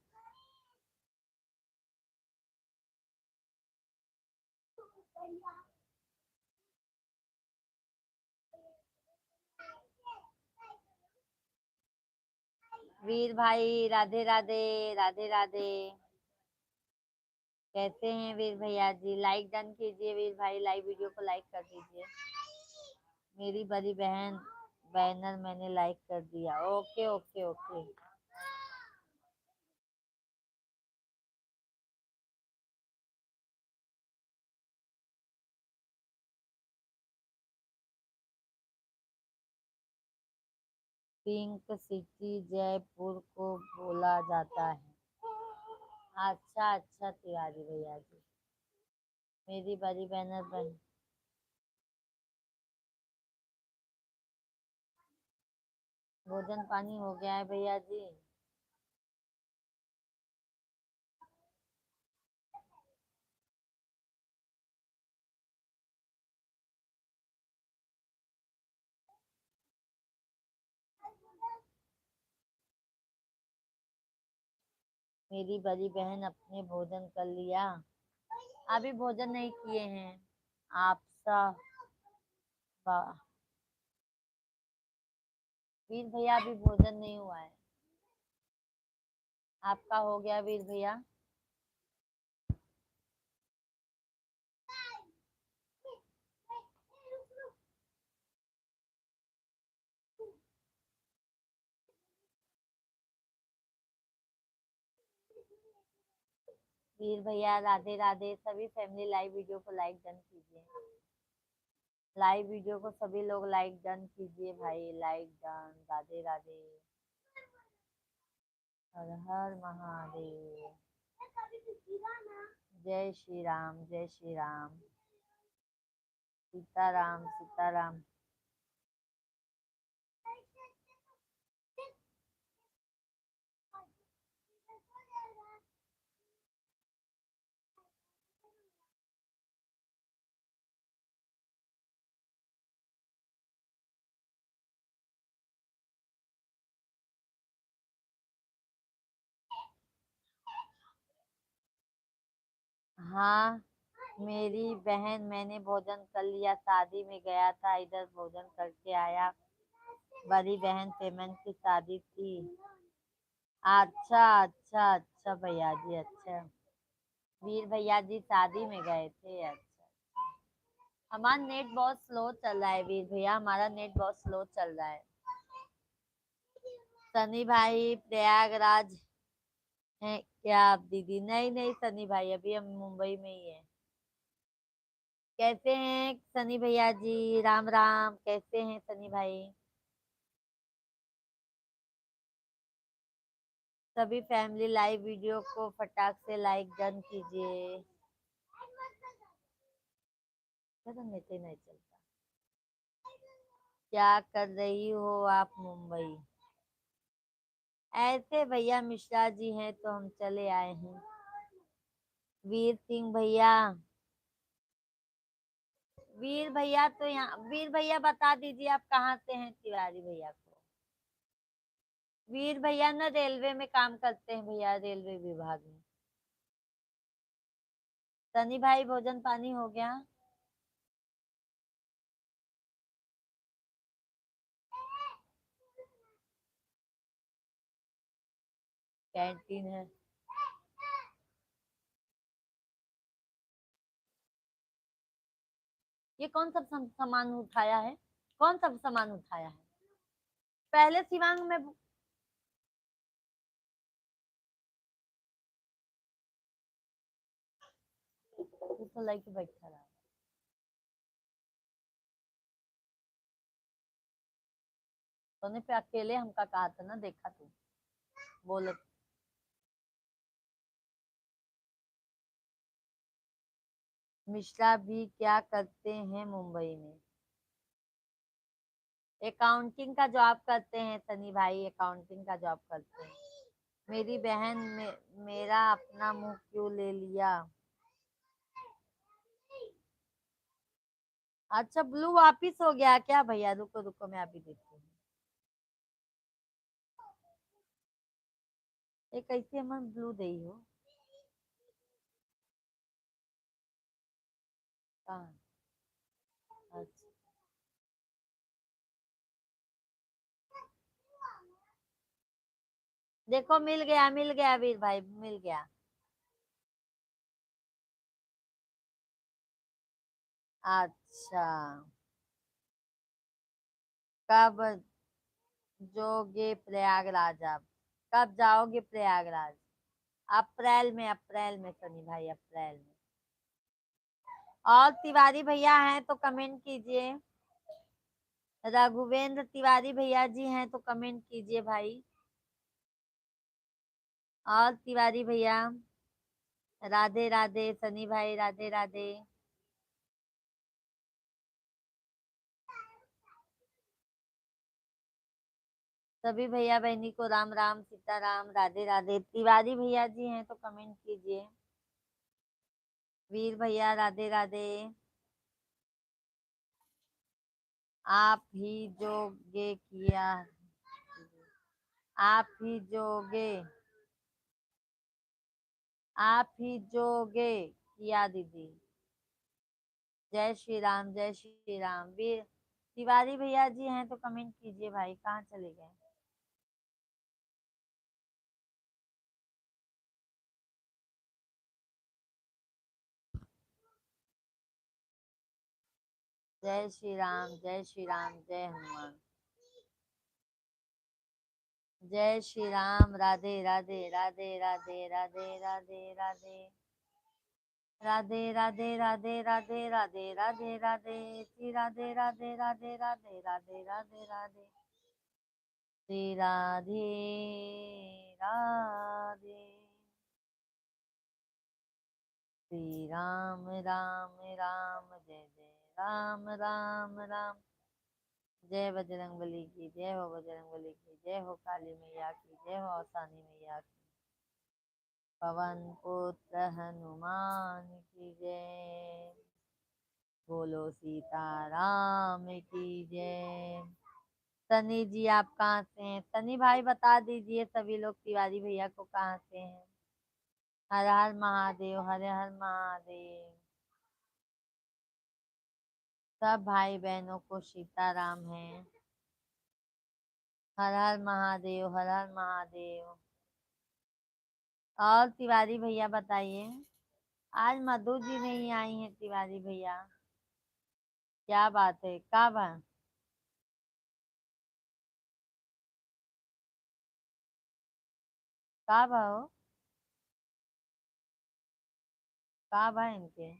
वीर भाई राधे राधे, राधे राधे। कैसे हैं वीर भैया जी? लाइक डन कीजिए वीर भाई, लाइव वीडियो को लाइक कर दीजिए। मेरी बड़ी बहन बैनर मैंने लाइक कर दिया। Okay okay okay. Pink city Jaipur को बोला जाता है। अच्छा अच्छा तिवारी भैया जी, मेरी बड़ी बहन बहन। भोजन पानी हो गया है भैया जी। मेरी बड़ी बहन अपने भोजन कर लिया? अभी भोजन नहीं किए हैं। आपसा बा- वीर भैया अभी भोजन नहीं हुआ है। आपका हो गया वीर भैया? वीर भैया राधे राधे। सभी फैमिली लाइव वीडियो को लाइक डन कीजिए। लाइव वीडियो को सभी लोग लाइक डन कीजिए भाई, लाइक डन। राधे राधे। हर हर महादेव। जय श्री राम, जय श्री राम। सीताराम सीताराम। हाँ मेरी बहन, मैंने भोजन कर लिया। शादी में गया था, इधर भोजन करके आया। बड़ी बहन पेमेंट की शादी थी। अच्छा अच्छा अच्छा भैया जी, अच्छा। वीर भैया जी शादी में गए थे, अच्छा। हमारा नेट बहुत स्लो चल रहा है वीर भैया, हमारा नेट बहुत स्लो चल रहा है। सनी भाई प्रयागराज हैं क्या आप दीदी? नहीं नहीं सनी भाई, अभी हम मुंबई में ही हैं। कैसे हैं सनी भैया जी? राम राम, कैसे हैं सनी भाई? सभी फैमिली लाइव वीडियो को फटाक से लाइक डन कीजिए। पता नेट ही नहीं चलता। क्या कर रही हो आप मुंबई? ऐसे भैया मिश्रा जी हैं तो हम चले आए हैं। वीर सिंह भैया, वीर भैया तो यहाँ, वीर भैया बता दीजिए आप कहाँ से हैं तिवारी भैया को? वीर भैया ना रेलवे में काम करते हैं भैया, रेलवे विभाग में। सनी भाई भोजन पानी हो गया? कैंटीन है। ये कौन सा सामान उठाया है? कौन सा सामान उठाया है? पहले सिवांग में वो तो लेके बैठा रहा। सोने पे अकेले हमका कहा था ना, देखा तू? बोले मिश्रा भी क्या करते हैं मुंबई में? अकाउंटिंग का जॉब करते हैं सनी भाई, अकाउंटिंग का जॉब करते हैं। मेरी बहन मेरा अपना मुंह क्यों ले लिया? अच्छा ब्लू वापिस हो गया क्या भैया? रुको रुको मैं अभी देखती हूँ। ये कैसे मन ब्लू दे हो? कहाँ? अच्छा देखो मिल गया वीर भाई, मिल गया। अच्छा, कब जोगे प्रयागराज आप? कब जाओगे प्रयागराज? अप्रैल में सनी भाई, अप्रैल में। और तिवारी भैया हैं तो कमेंट कीजिए। रघुवेंद्र तिवारी भैया जी हैं तो कमेंट कीजिए भाई। और तिवारी भैया राधे राधे। सनी भाई राधे राधे। सभी भैया बहनी को राम राम सीताराम, राधे राधे। तिवारी भैया जी हैं तो कमेंट कीजिए। वीर भैया राधे राधे। आप ही जोगे किया, आप ही जोगे आप ही जोगे किया दीदी। जय श्री राम, जय श्री राम। वीर तिवारी भैया जी हैं तो कमेंट कीजिए भाई, कहाँ चले गए। जय श्री राम, जय श्री राम, जय हनुमान। जय श्री राम। राधे राधे राधे राधे राधे राधे राधे राधे राधे राधे राधे राधे राधे राधे श्री राधे राधे राधे राधे राधे राधे राधे श्री राधे राधे। श्री राम राम राम जय जय राम राम राम। जय बजरंगबली की जय हो, बजरंगबली की जय हो, काली मैया की जय हो, औसानी मैया की। पवन पुत्र हनुमान की जय। बोलो सीताराम की जय। सनी जी आप कहाँ से हैं? सनी भाई बता दीजिए सभी लोग तिवारी भैया को कहाँ से हैं। हर हर महादेव, हर हर महादेव। सब भाई बहनों को सीताराम है। हर हर महादेव, हर हर महादेव। और तिवारी भैया बताइए, आज मधु जी नहीं आई हैं तिवारी भैया, क्या बात है, कब है? कब है वो? कब है इनके?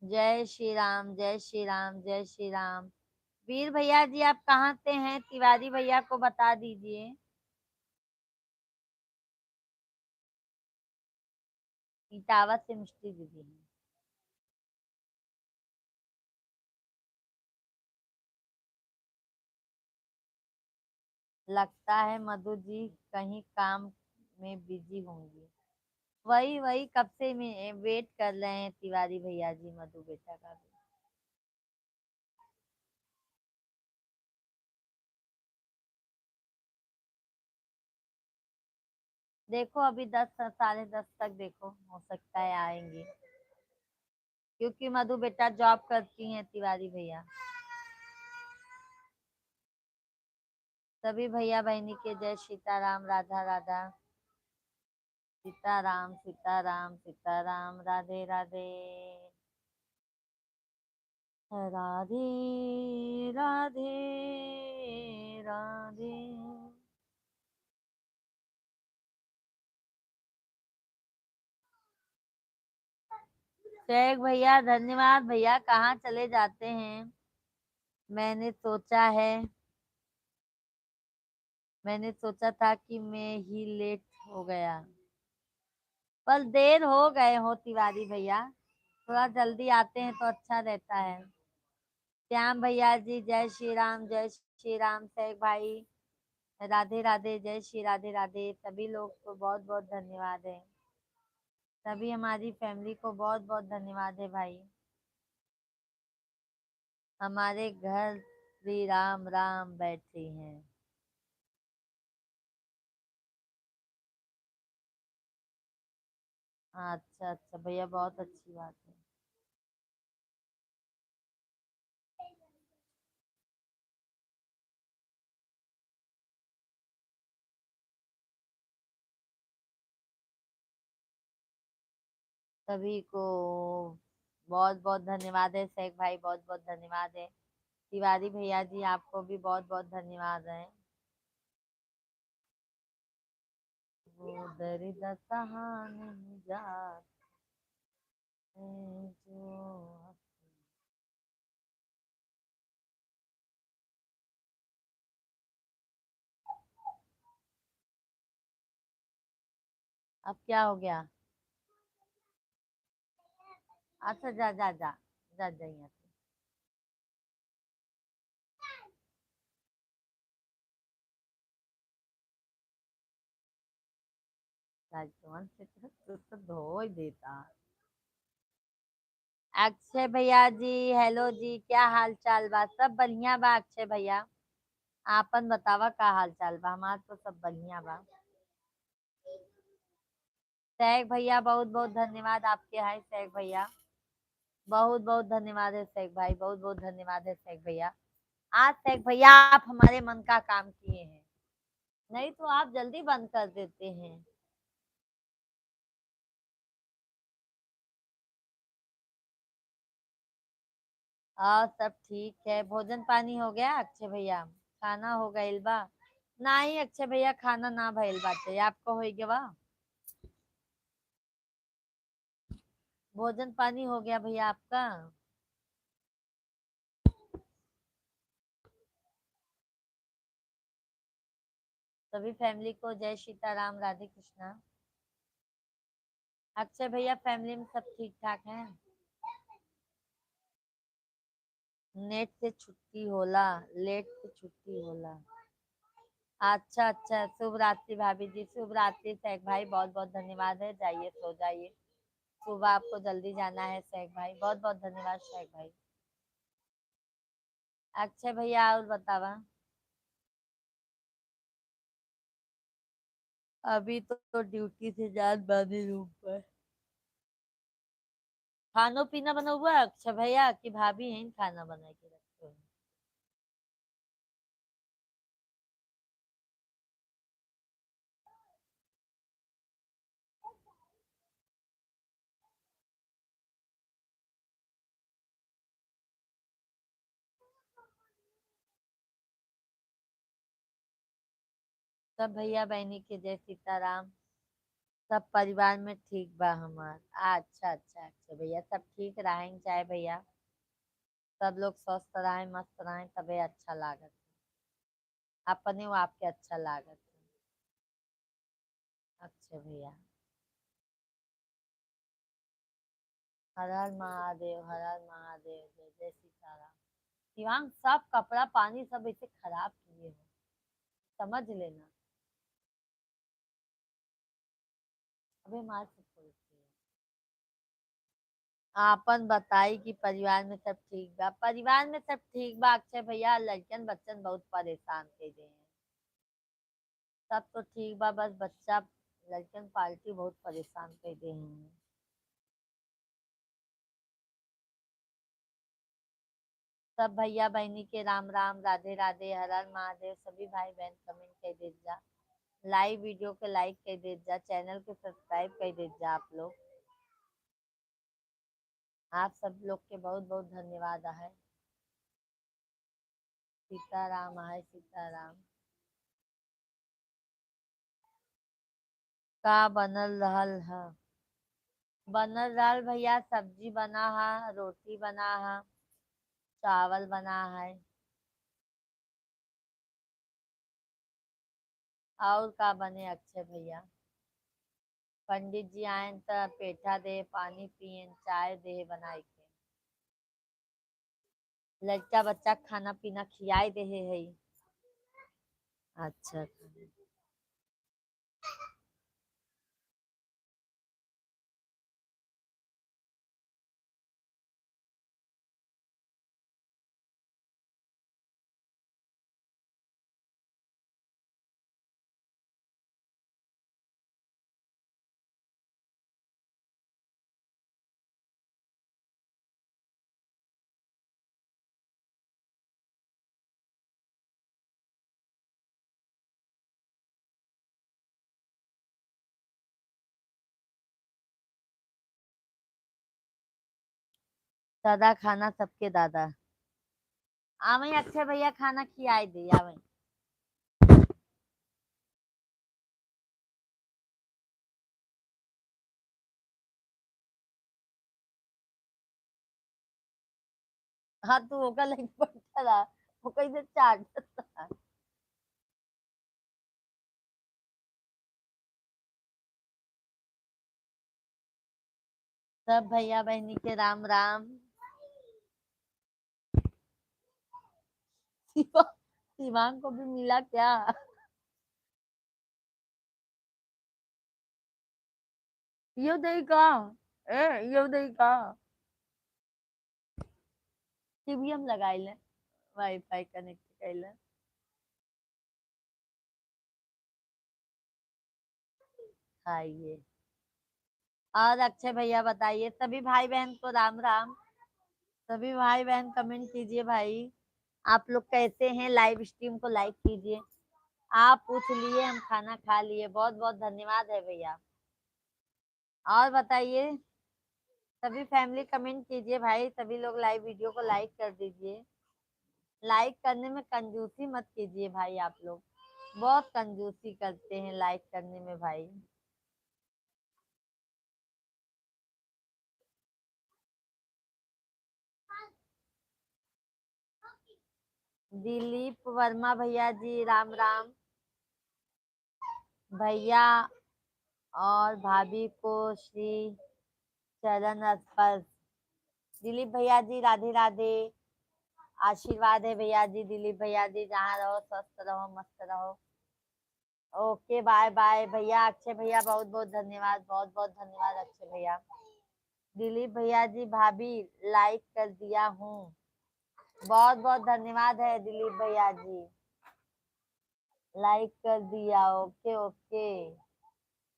जय श्री राम, जय श्री राम, जय श्री राम। वीर भैया जी आप कहाँ से हैं? तिवारी भैया को बता दीजिए। इटावा से मिष्टी दीदी हैं। लगता है मधु जी कहीं काम में बिजी होंगी। वही वही कब से में वेट कर रहे हैं तिवारी भैया जी मधु बेटा का भी। देखो अभी 10 साढ़े 10 तक देखो, हो सकता है आएंगे, क्योंकि मधु बेटा जॉब करती हैं तिवारी भैया। सभी भैया बहनी के जय सीताराम, राधा राधा। सीताराम सीताराम सीताराम, राधे राधे। राधे राधे राधे। शेख भैया धन्यवाद भैया, कहाँ चले जाते हैं। मैंने सोचा है, मैंने सोचा था कि मैं ही लेट हो गया, पर देर हो गए हो तिवारी भैया, थोड़ा जल्दी आते हैं तो अच्छा रहता है। श्याम भैया जी जय श्री राम, जय श्री राम। शेख भाई राधे राधे, जय श्री राधे राधे। सभी लोग को बहुत बहुत धन्यवाद है। सभी हमारी फैमिली को बहुत बहुत धन्यवाद है भाई। हमारे घर श्री राम राम बैठे हैं। अच्छा अच्छा भैया, बहुत अच्छी बात है। सभी को बहुत बहुत धन्यवाद है। शेख भाई बहुत बहुत धन्यवाद है। तिवारी भैया जी आपको भी बहुत बहुत धन्यवाद है। वो दर्द सहा नहीं जाते जो। अब क्या हो गया? अच्छा जा जा जा, जा जा यहाँ से। राजकुमार से तो धो ही देता। अक्षय भैया जी हेलो जी, क्या हाल चाल बा? सब बढ़िया बा अक्षय भैया। आपन बतावा का हाल चाल बा? हमार तो सब बढ़िया बा। शेख भैया बहुत बहुत धन्यवाद आपके। हाय शेख भैया, बहुत बहुत धन्यवाद है शेख भाई, बहुत बहुत धन्यवाद है शेख भैया। आज शेख भैया आप हमारे मन का काम किए हैं, नहीं तो आप जल्दी बंद कर देते हैं। और सब ठीक है। भोजन पानी हो गया अक्षय भैया? खाना हो गइल बा? नहीं अक्षय भैया, खाना ना भइल बाटे। आपको हो गया बा? भोजन पानी हो गया भैया आपका? सभी फैमिली को जय सीताराम, राधे कृष्णा। अक्षय भैया फैमिली में सब ठीक ठाक हैं? नेट से छुट्टी होला, लेट से छुट्टी होला। अच्छा अच्छा, शुभ रात्रि भाभी जी, शुभ रात्रि शेख भाई, बहुत बहुत धन्यवाद है। जाइए सो जाइए, सुबह आपको जल्दी जाना है शेख भाई। बहुत बहुत धन्यवाद शेख भाई। अक्षय भैया और बतावा? अभी तो ड्यूटी से जान बांधी रूम पर। खानो पीना बना हुआ है अक्षय भैया कि भाभी है खाना बना के रखते हो? सब भैया बहनी के जय सीताराम। सब परिवार में ठीक बा हमार। अच्छा अच्छा अच्छा भैया, सब ठीक रहें चाहे भैया। सब लोग स्वस्थ रहें, मस्त रहें, तबे अच्छा लागत। अपने वो आपके अच्छा लागत। अच्छा भैया। हर हर महादेव, हर हर महादेव, जय जय सीताराम। शिवांग सब कपड़ा पानी सब ऐसे खराब किए हो, समझ लेना। अबे मार से पूछती है। आपन बताई कि परिवार में सब ठीक बा? परिवार में सब ठीक बा अक्षय भैया, लड़कन बच्चन बहुत परेशान कर दे हैं। सब तो ठीक बा, बस बच्चा लड़कन पार्टी बहुत परेशान कर दे हैं। सब भैया बहनी के राम राम, राधे राधे, हर हर महादेव। सभी भाई बहन कमेंट कर दे जा, लाइव वीडियो के लाइक कर दे जा, चैनल के सब्सक्राइब कर दे जा आप लोग। आप सब लोग के बहुत बहुत धन्यवाद है। सीताराम है, सीताराम। का बनल रहल है? बनल रहल भैया, सब्जी बना है, रोटी बना है, चावल बना है। और का बने अक्षय भैया? पंडित जी आए तो पेठा दे, पानी पिए, चाय दे बनाई के। लड़का बच्चा खाना पीना खियाई दे है। अच्छा। सादा खाना सबके दादा। आवे अक्षय भैया खाना खियाई दे आवे। हाँ तू होगा लेके बैठा रहा, वो कैसे चाट सकता। सब भैया बहनी के राम राम। शिवांग को भी मिला क्या? यो दही का, ए यो दही का। टीवी हम लगाई ले, वाईफाई कनेक्ट कर ले। खाइए। और अक्षय भैया बताइए, सभी भाई बहन को राम राम। सभी भाई बहन कमेंट कीजिए भाई, आप लोग कैसे हैं। लाइव स्ट्रीम को लाइक कीजिए। आप पूछ लिए, हम खाना खा लिए, बहुत बहुत धन्यवाद है भैया। और बताइए, सभी फैमिली कमेंट कीजिए भाई, सभी लोग लाइव वीडियो को लाइक कर दीजिए। लाइक करने में कंजूसी मत कीजिए भाई, आप लोग बहुत कंजूसी करते हैं लाइक करने में भाई। दिलीप वर्मा भैया जी राम राम। भैया और भाभी को श्री चरण स्पर्श। दिलीप भैया जी राधे राधे। आशीर्वाद है भैया जी, दिलीप भैया जी जहाँ रहो स्वस्थ रहो मस्त रहो। ओके बाय बाय भैया। अक्षय भैया बहुत बहुत धन्यवाद, बहुत बहुत धन्यवाद अक्षय भैया। दिलीप भैया जी भाभी लाइक कर दिया हूँ, बहुत बहुत धन्यवाद है दिलीप भैया जी, लाइक कर दिया। ओके ओके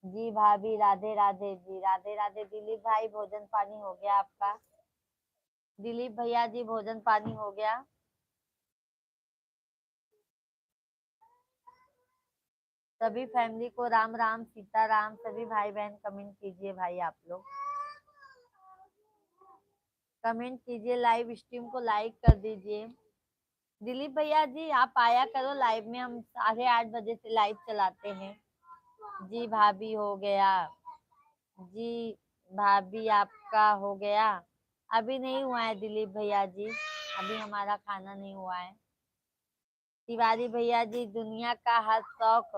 जी भाभी राधे राधे जी, राधे राधे। दिलीप भाई भोजन पानी हो गया आपका। दिलीप भैया जी भोजन पानी हो गया। सभी फैमिली को राम राम सीता राम। सभी भाई बहन कमेंट कीजिए भाई, आप लोग कमेंट कीजिए, लाइव स्ट्रीम को लाइक कर दीजिए। दिलीप भैया जी आप आया करो लाइव में, हम 8:30 बजे से लाइव चलाते हैं। जी भाभी हो गया। जी भाभी आपका हो गया। अभी नहीं हुआ है दिलीप भैया जी, अभी हमारा खाना नहीं हुआ है। तिवारी भैया जी, दुनिया का हर शौक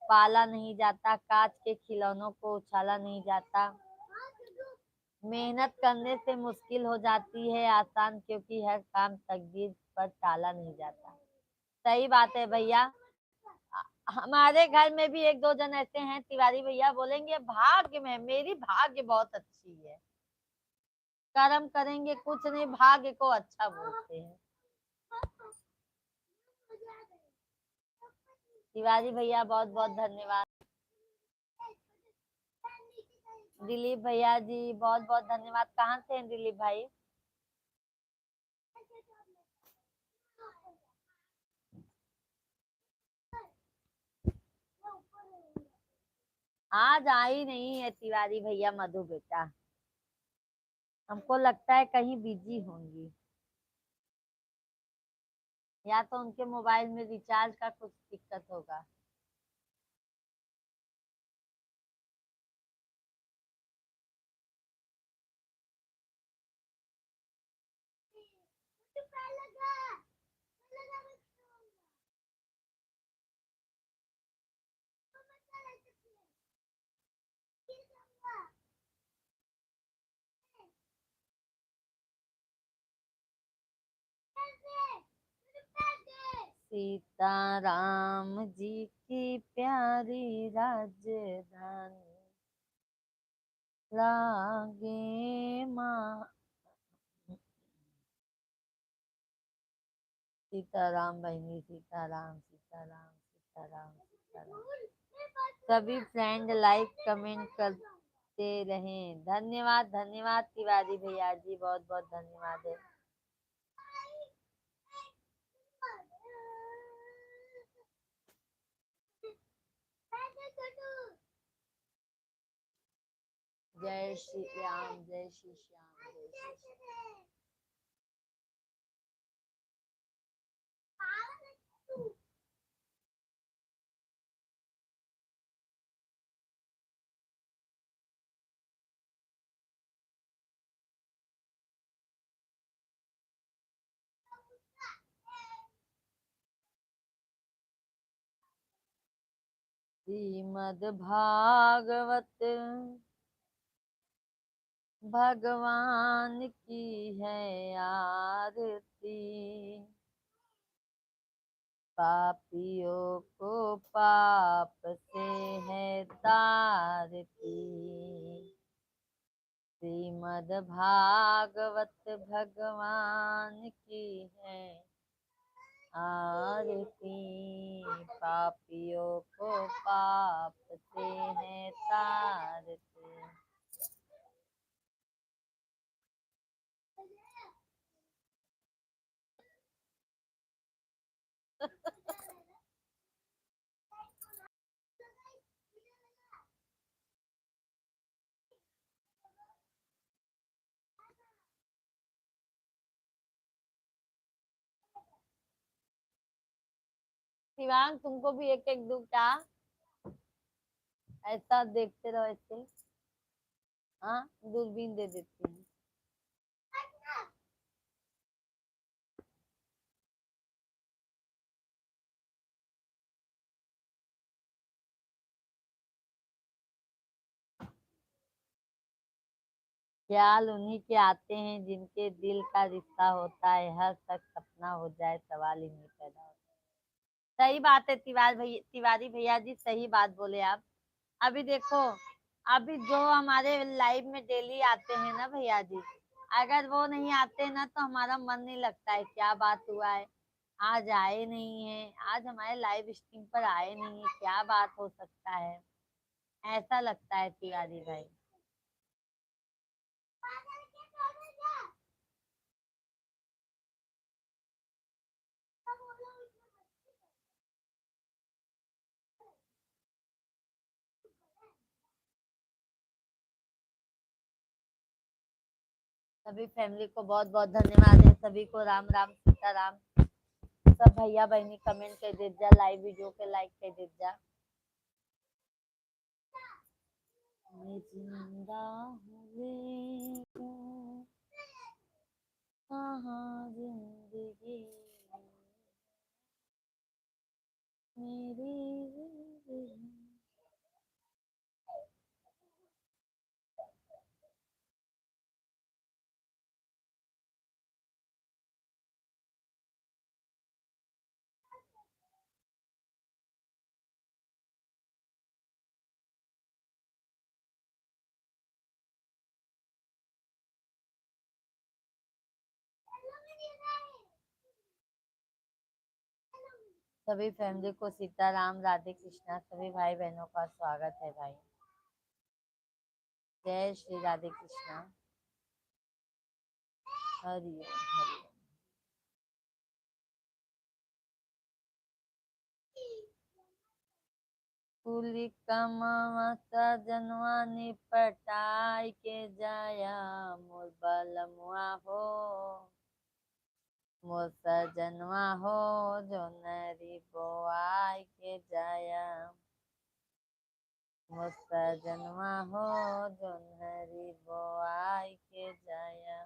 पाला नहीं जाता, कांच के खिलौनों को उछाला नहीं जाता। मेहनत करने से मुश्किल हो जाती है आसान, क्योंकि हर काम तकदीर पर टाला नहीं जाता। सही बात है भैया। हमारे घर में भी एक दो जन ऐसे हैं तिवारी भैया, बोलेंगे भाग्य में, मेरी भाग्य बहुत अच्छी है, कर्म करेंगे कुछ नहीं, भाग्य को अच्छा बोलते हैं। तिवारी भैया बहुत बहुत धन्यवाद। दिलीप भैया जी बहुत बहुत धन्यवाद। कहाँ से हैं दिलीप भाई। आज आई नहीं है तिवारी भैया मधु बेटा, हमको लगता है कहीं बिजी होंगी, या तो उनके मोबाइल में रिचार्ज का कुछ दिक्कत होगा। सीताराम जी की प्यारी राजधानी लागे माँ। सीताराम बहनी, सीताराम सीताराम सीताराम सीताराम। सभी फ्रेंड लाइक कमेंट करते रहें। धन्यवाद धन्यवाद तिवारी भैया जी, बहुत बहुत धन्यवाद है। जय श्री राम, जय श्री श्याम, जय श्री श्याम। श्रीमद् भागवत भगवान की है आरती, पापियों को पाप से है तारती। श्रीमद् भागवत भगवान की है आरती पापियों को पाप से है तारते। शिवांग तुमको भी एक एक दूं क्या? ऐसा देखते रहो ऐसे। हाँ, दूरबीन दे देती हूँ। ख्याल उन्हीं के आते हैं जिनके दिल का रिश्ता होता है, हर शख्स सपना हो जाए सवाल ही नहीं पैदा होता। सही बात है तिवारी भैया जी, सही बात बोले आप। अभी देखो, अभी जो हमारे लाइव में डेली आते हैं ना भैया जी, अगर वो नहीं आते ना तो हमारा मन नहीं लगता है, क्या बात हुआ है, आज आए नहीं है, आज हमारे लाइव स्ट्रीम पर आए नहीं है, क्या बात हो सकता है, ऐसा लगता है तिवारी भाई। सभी फैमिली को बहुत बहुत धन्यवाद है, सभी को राम राम सीता राम। सब भैया बहनी कमेंट कर दे जा, लाइव वीडियो के लाइक कर दे जा। मैं जिंदा हूँ लेकिन कहाँ जिंदगी मेरी जिंदगी। सभी फैमिली को सीताराम राधे कृष्णा, सभी भाई बहनों का स्वागत है भाई। जय श्री राधे कृष्णा। हरि ओम हरि ओम। कुली कमावा सजनवा निपटाई के जाया मोर बलमुआ हो, मोर सजनवा हो जो नरी बोआई के जाया, मोर सजनवा हो जो नरी बोआई के जाया।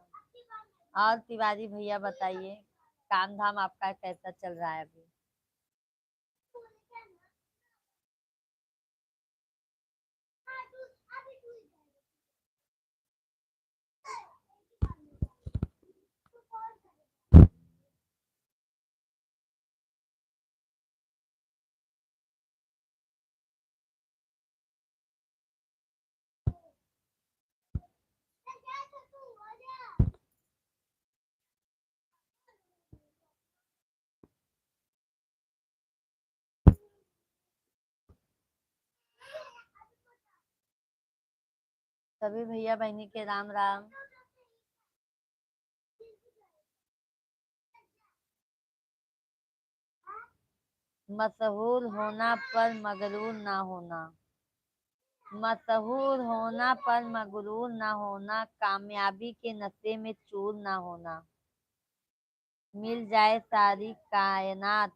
और तिवारी भैया बताइए, काम धाम आपका कैसा चल रहा है अभी? सभी भैया बहनी के राम राम। मशहूर होना पर मगरूर ना होना, मशहूर होना पर मगरूर ना होना, कामयाबी के नशे में चूर ना होना, मिल जाए सारी कायनात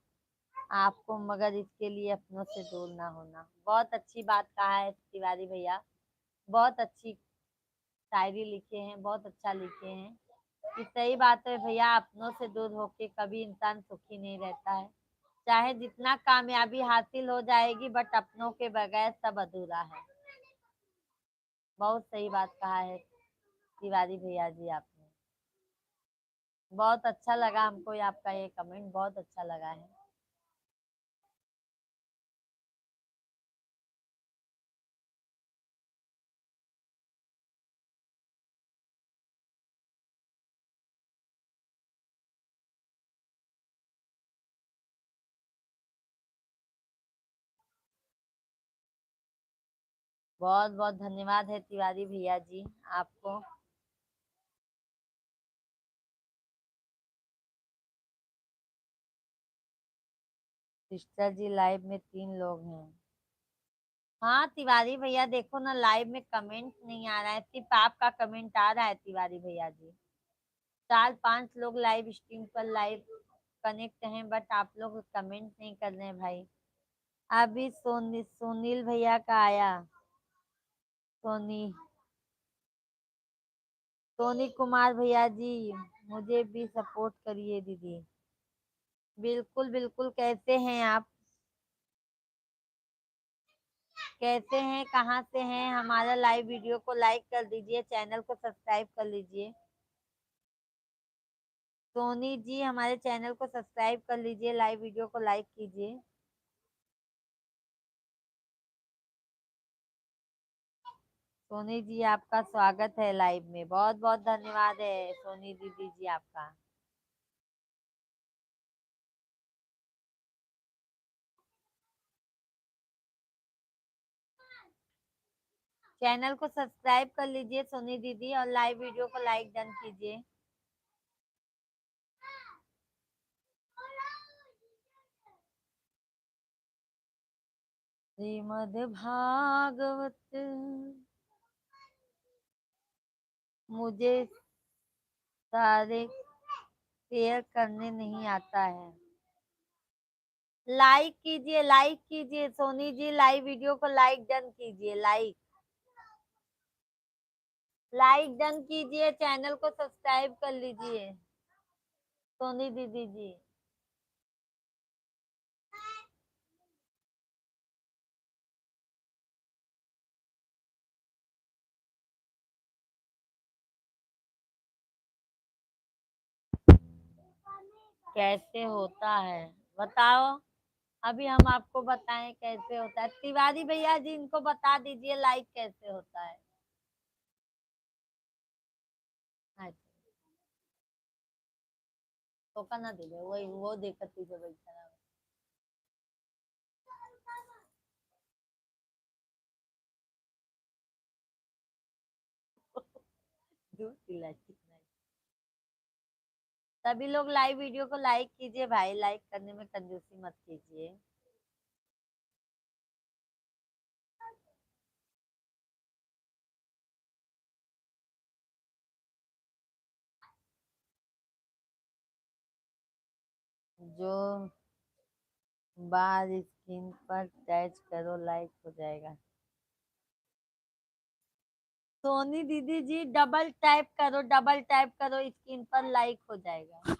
आपको मगर इसके लिए अपनों से दूर ना होना। बहुत अच्छी बात कहा है तिवारी भैया, बहुत अच्छी शायरी लिखे हैं, बहुत अच्छा लिखे हैं कि सही बात है भैया, अपनों से दूर होके कभी इंसान सुखी नहीं रहता है। चाहे जितना कामयाबी हासिल हो जाएगी बट अपनों के बगैर सब अधूरा है। बहुत सही बात कहा है तिवारी भैया जी आपने। बहुत अच्छा लगा हमको, ये आपका ये कमेंट बहुत अच्छा लगा है। बहुत बहुत धन्यवाद है तिवारी भैया जी आपको। सिस्टर जी लाइव में 3 लोग हैं। हाँ तिवारी भैया देखो ना, लाइव में कमेंट नहीं आ रहा है, सिर्फ आपका कमेंट आ रहा है तिवारी भैया जी। 4-5 लोग लाइव स्ट्रीम पर लाइव कनेक्ट हैं, बट आप लोग कमेंट नहीं कर रहे हैं भाई। अभी सुनील भैया का आया। सोनी सोनी कुमार भैया जी, मुझे भी सपोर्ट करिए दीदी। बिल्कुल बिल्कुल, कैसे हैं आप? कैसे हैं, कहाँ से हैं? हमारा लाइव वीडियो को लाइक कर दीजिए, चैनल को सब्सक्राइब कर लीजिए। सोनी जी हमारे चैनल को सब्सक्राइब कर लीजिए, लाइव वीडियो को लाइक कीजिए। सोनी जी आपका स्वागत है लाइव में, बहुत बहुत धन्यवाद है सोनी दीदी जी आपका। चैनल को सब्सक्राइब कर लीजिए सोनी दीदी, और लाइव वीडियो को लाइक डन कीजिए। श्रीमद् भागवत मुझे सारे शेयर करने नहीं आता है। लाइक कीजिए सोनी जी, लाइव वीडियो को लाइक डन कीजिए। लाइक लाइक डन कीजिए, चैनल को सब्सक्राइब कर लीजिए सोनी दीदी जी। कैसे होता है बताओ? अभी हम आपको बताएं कैसे होता है? तिवारी भैया जी इनको बता दीजिए लाइक कैसे होता है। अच्छा, तो करना दीजिए, वही वो दिक्कत थी जो बैठा सभी लोग लाइव वीडियो को लाइक कीजिए भाई, लाइक करने में कंजूसी मत कीजिए। जो बार स्क्रीन पर टच करो लाइक हो जाएगा। सोनी दीदी जी डबल टैप करो स्क्रीन पर, लाइक हो जाएगा।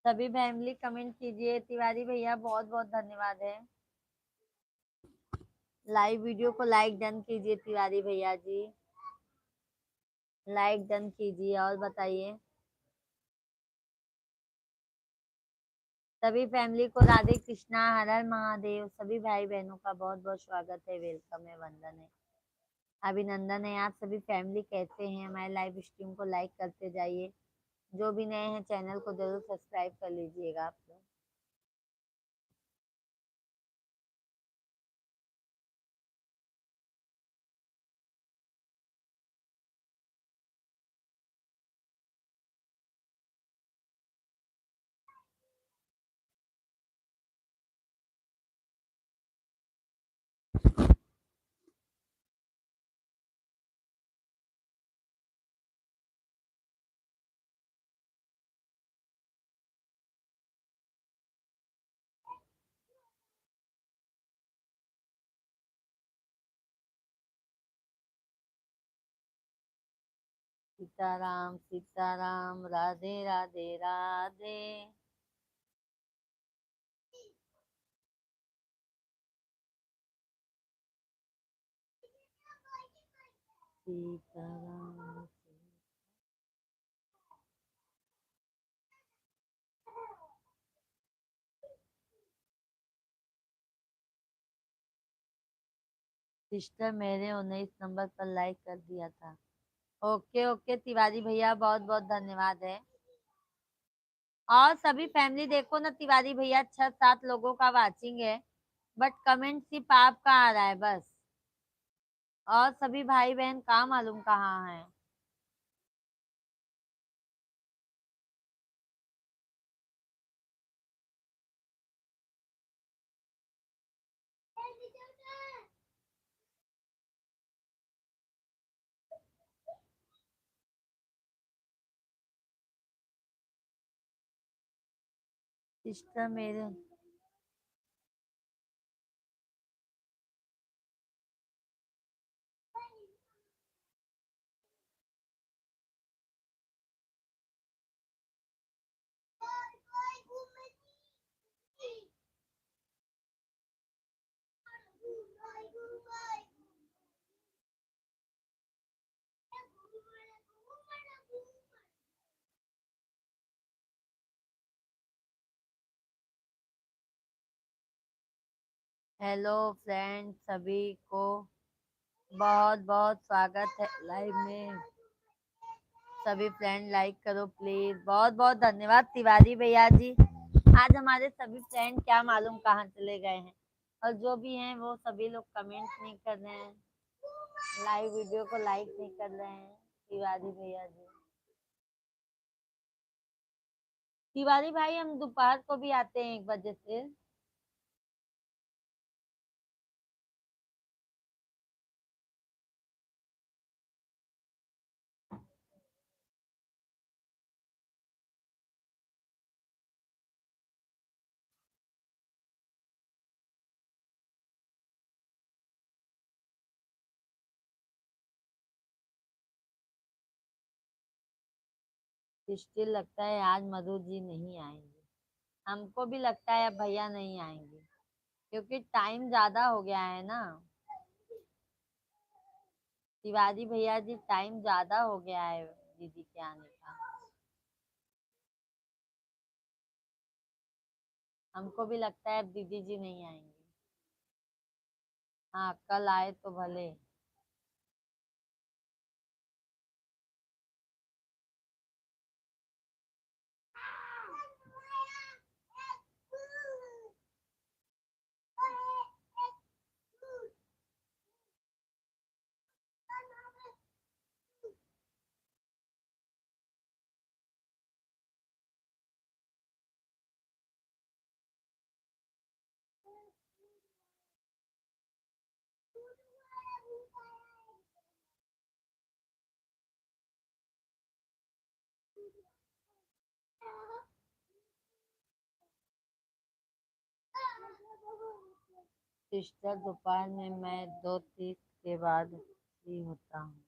सभी फैमिली कमेंट कीजिए, तिवारी भैया बहुत बहुत धन्यवाद है। लाइव वीडियो को लाइक डन कीजिए तिवारी भैया जी, लाइक डन कीजिए और बताइए। सभी फैमिली को राधे कृष्णा, हर हर महादेव। सभी भाई बहनों का बहुत बहुत स्वागत है, वेलकम है, वंदन है, अभिनंदन है। आप सभी फैमिली कैसे हैं? हमारे लाइव स्ट्रीम को लाइक करते जाइए। जो भी नए हैं चैनल को जरूर सब्सक्राइब कर लीजिएगा आप लोग। सीताराम सीताराम, राधे राधे राधे। सीताराम सिस्टर मेरे 19 नंबर पर लाइक कर दिया था। ओके ओके तिवारी भैया, बहुत बहुत धन्यवाद है। और सभी फैमिली देखो ना तिवारी भैया, 6-7 लोगों का वाचिंग है, बट कमेंट सिर्फ आपका आ रहा है बस। और सभी भाई बहन कहाँ मालूम कहाँ है। सिस्टर मेरे हेलो फ्रेंड, सभी को बहुत बहुत स्वागत है लाइव में। सभी फ्रेंड लाइक करो प्लीज। बहुत बहुत धन्यवाद तिवारी भैया जी। आज हमारे सभी फ्रेंड क्या मालूम कहाँ चले गए हैं, और जो भी हैं वो सभी लोग कमेंट नहीं कर रहे हैं, लाइव वीडियो को लाइक नहीं कर रहे हैं। तिवारी भैया जी, तिवारी भाई हम दोपहर को भी आते हैं 1 बजे से। स्टिल लगता है आज मधु जी नहीं आएंगे। हमको भी लगता है अब भैया नहीं आएंगे, क्योंकि टाइम ज्यादा हो गया है ना। तिवारी भैया जी टाइम ज्यादा हो गया है दीदी के आने का। हमको भी लगता है अब दीदी जी नहीं आएंगे। हाँ कल आए तो भले। सिस्टर दोपहर में मैं 2:30 के बाद फ्री होता हूँ।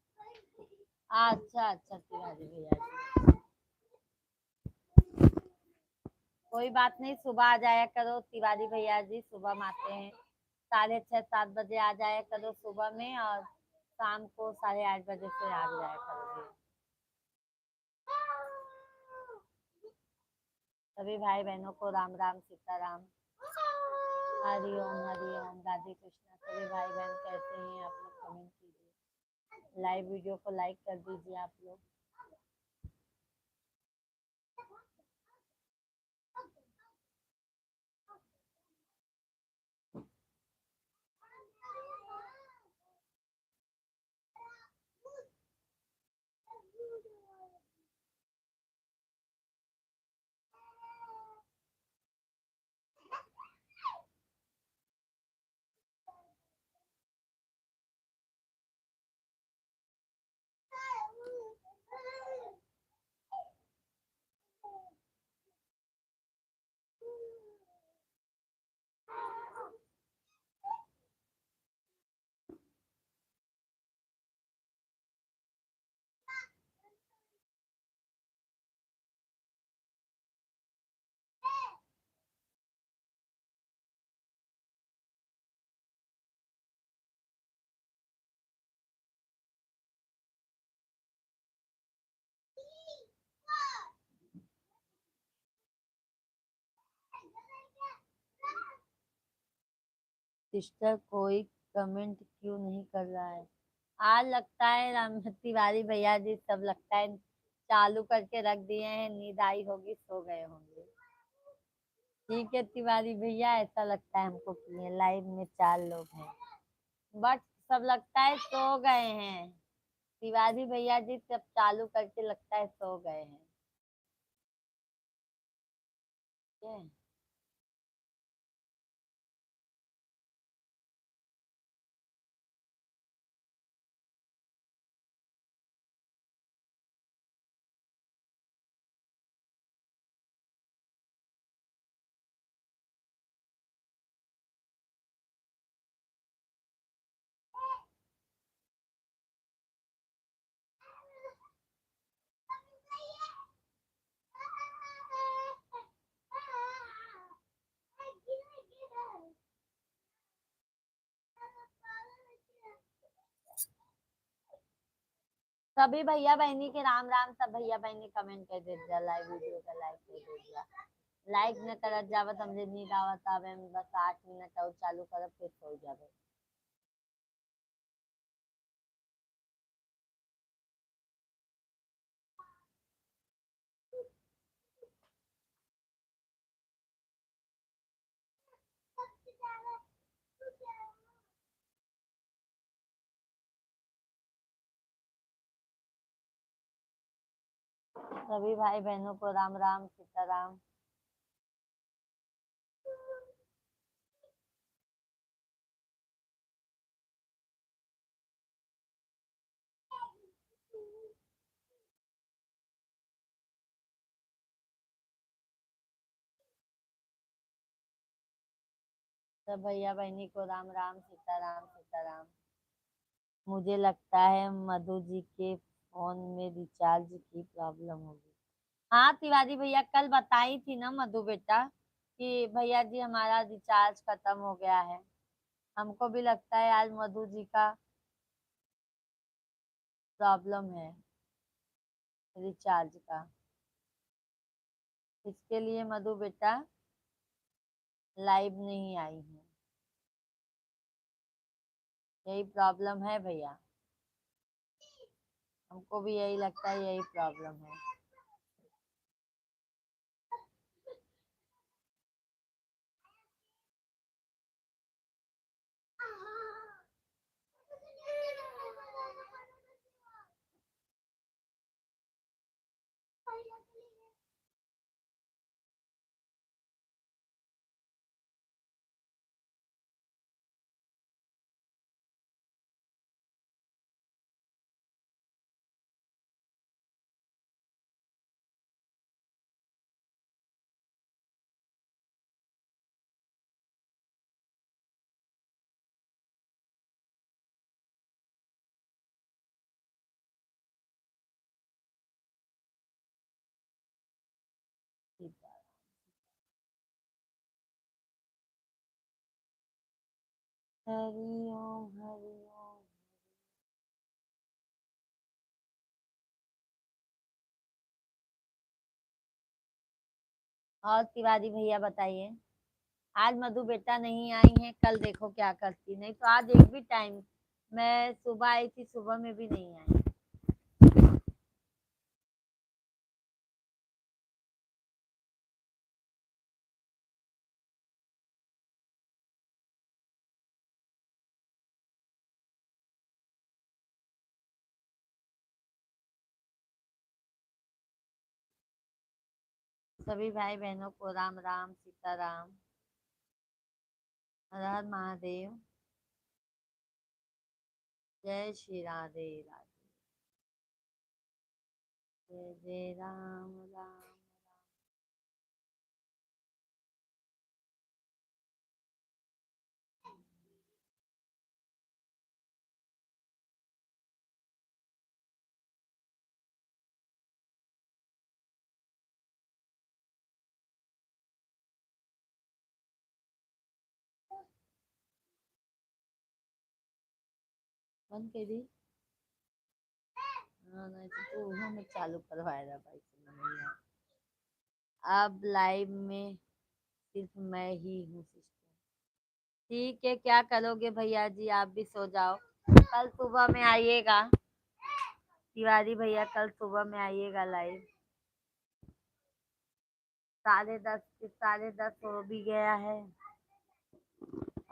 अच्छा अच्छा तिवारी भैया जी, कोई बात नहीं, सुबह आ जाया करो तिवारी भैया जी, सुबह में आते हैं। 6:30-7 बजे आ जाया करो सुबह में, और शाम को 8:30 बजे से आ जाया करोगे। सभी भाई बहनों को राम राम सीताराम, हरि ओम राधे कृष्णा। सभी भाई बहन कैसे हैं आप लोग, कमेंट कीजिए। लाइव वीडियो को लाइक कर दीजिए आप लोग। सिस्टर कोई कमेंट क्यों नहीं कर रहा है? आज लगता है राम तिवारी भैया जी सब लगता है चालू करके रख दिए हैं, नींद आई होगी, सो गए होंगे। ठीक है तिवारी भैया, ऐसा लगता है हमको कि लाइव में 4 लोग हैं, बट सब लगता है सो गए हैं। तिवारी भैया जी सब चालू करके लगता है सो गए हैं। ठीक है? सभी भैया बहनी के राम राम। सब भैया बहनी कमेंट कर दीजिए, लाइव वीडियो का लाइक कर दीजिए। लाइक न करत जावत हमरे नींद आवत आवे, बस 8 मिनट और चालू करब फिर सो जावे। सभी भाई बहनों को राम राम सीताराम। सब भैया बहनी को राम राम सीताराम सीताराम। मुझे लगता है मधु जी के फोन में रिचार्ज की प्रॉब्लम होगी। हाँ तिवारी भैया, कल बताई थी ना मधु बेटा कि भैया जी हमारा रिचार्ज खत्म हो गया है। हमको भी लगता है आज मधु जी का प्रॉब्लम है रिचार्ज का। इसके लिए मधु बेटा लाइव नहीं आई है। यही प्रॉब्लम है भैया, हमको भी यही लगता है, यही प्रॉब्लम है। हरिओम हरिओम। और तिवारी भैया बताइए, आज मधु बेटा नहीं आई है, कल देखो क्या करती। नहीं तो आज एक भी टाइम, मैं सुबह आई थी, सुबह में भी नहीं आई। सभी भाई बहनों को राम राम सीताराम। हर हर महादेव। जय श्री राधे राधे। जय जय राम राम। बंद कर दी। हाँ नहीं तो तू हमें चालू करवाए रहा भाई सुना नहीं है। अब लाइव में सिर्फ मैं ही हूँ सिस्टर। ठीक है, क्या करोगे भैया जी, आप भी सो जाओ। कल सुबह में आइएगा तिवारी भैया, कल सुबह में आइएगा लाइव। 10:30, 10:30 हो भी गया है।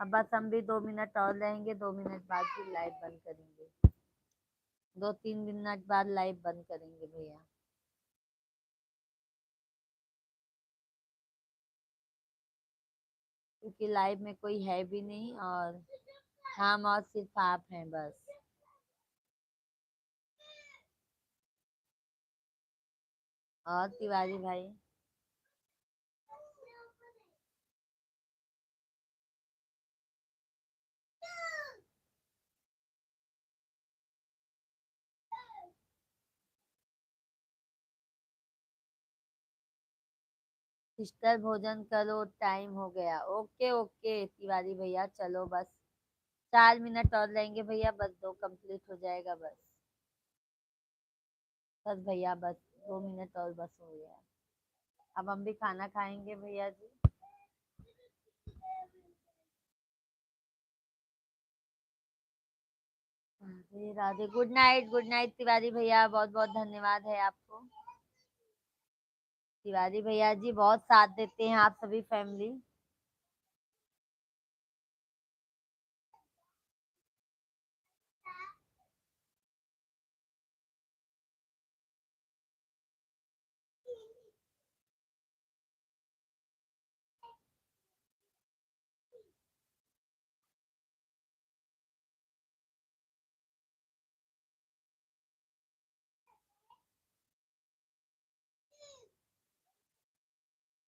अब बस हम भी 2 मिनट और रहेंगे, 2 मिनट बाद फिर लाइव बंद करेंगे। 2-3 मिनट बाद लाइव बंद करेंगे भैया, क्योंकि लाइव में कोई है भी नहीं और हम और सिर्फ आप हैं बस। और तिवारी भाई, सिस्टर भोजन करो, टाइम हो गया। ओके ओके तिवारी भैया, चलो बस 4 मिनट और रहेंगे भैया, बस 2 कंप्लीट हो जाएगा बस। बस भैया बस 2 मिनट और बस हो गया। अब हम भी खाना खाएंगे भैया ji. Radhe Radhe, good night, good night Tiwari भैया, बहुत बहुत धन्यवाद है आपको। तिवारी भैया जी बहुत साथ देते हैं आप सभी फैमिली।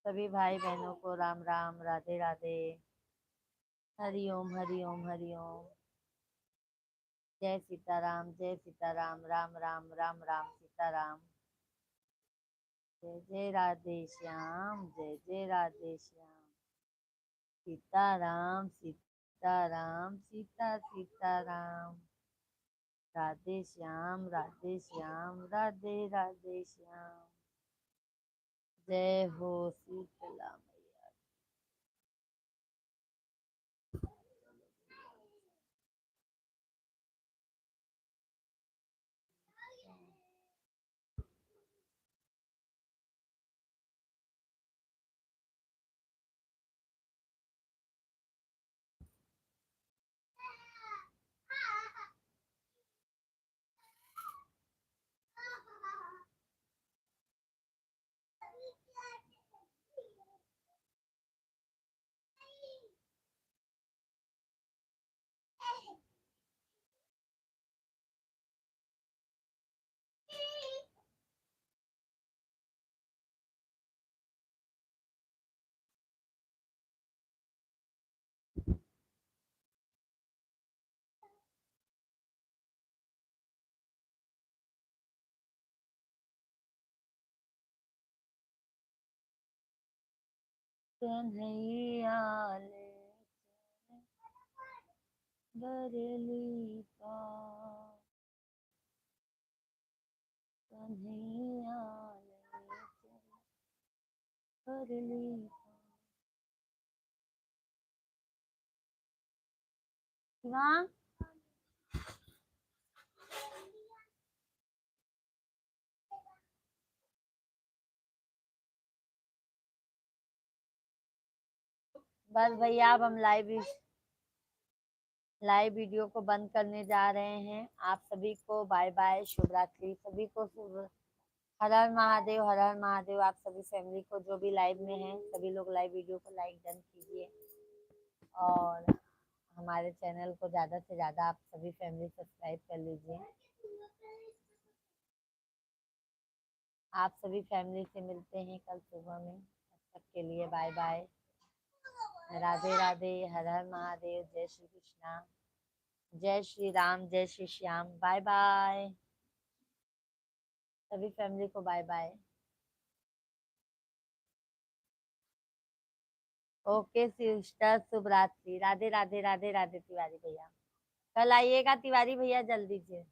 सभी भाई बहनों को राम राम, राधे राधे, हरि ओम हरि ओम हरि ओम। जय सीताराम, जय सीताराम, राम राम राम राम सीताराम। जय जय राधे श्याम, जय जय राधे श्याम। सीताराम सीताराम, सीता सीताराम। राधे श्याम, राधे श्याम, राधे राधे श्याम। जय हो शीतला मैया। कन्हैया ले बरली पार, कन्हैया ले बरली पार। बस भैया अब हम लाइव वीडियो को बंद करने जा रहे हैं। आप सभी को बाय बाय, शुभ रात्रि। सभी को शुभ, हर हर महादेव, हर हर महादेव। आप सभी फैमिली को जो भी लाइव में हैं, सभी लोग लाइव वीडियो को लाइक डन कीजिए और हमारे चैनल को ज़्यादा से ज़्यादा आप सभी फैमिली सब्सक्राइब कर लीजिए। आप सभी फैमिली से मिलते हैं कल सुबह में। तब तक के लिए बाय बाय, राधे राधे, हर हर महादेव, जय श्री कृष्णा, जय श्री राम, जय श्री श्याम। बाय बाय सभी फैमिली को, बाय बाय। ओके सिस्टर, शुभ रात्रि, राधे राधे, राधे राधे तिवारी भैया। कल आइएगा तिवारी भैया जल्दी से।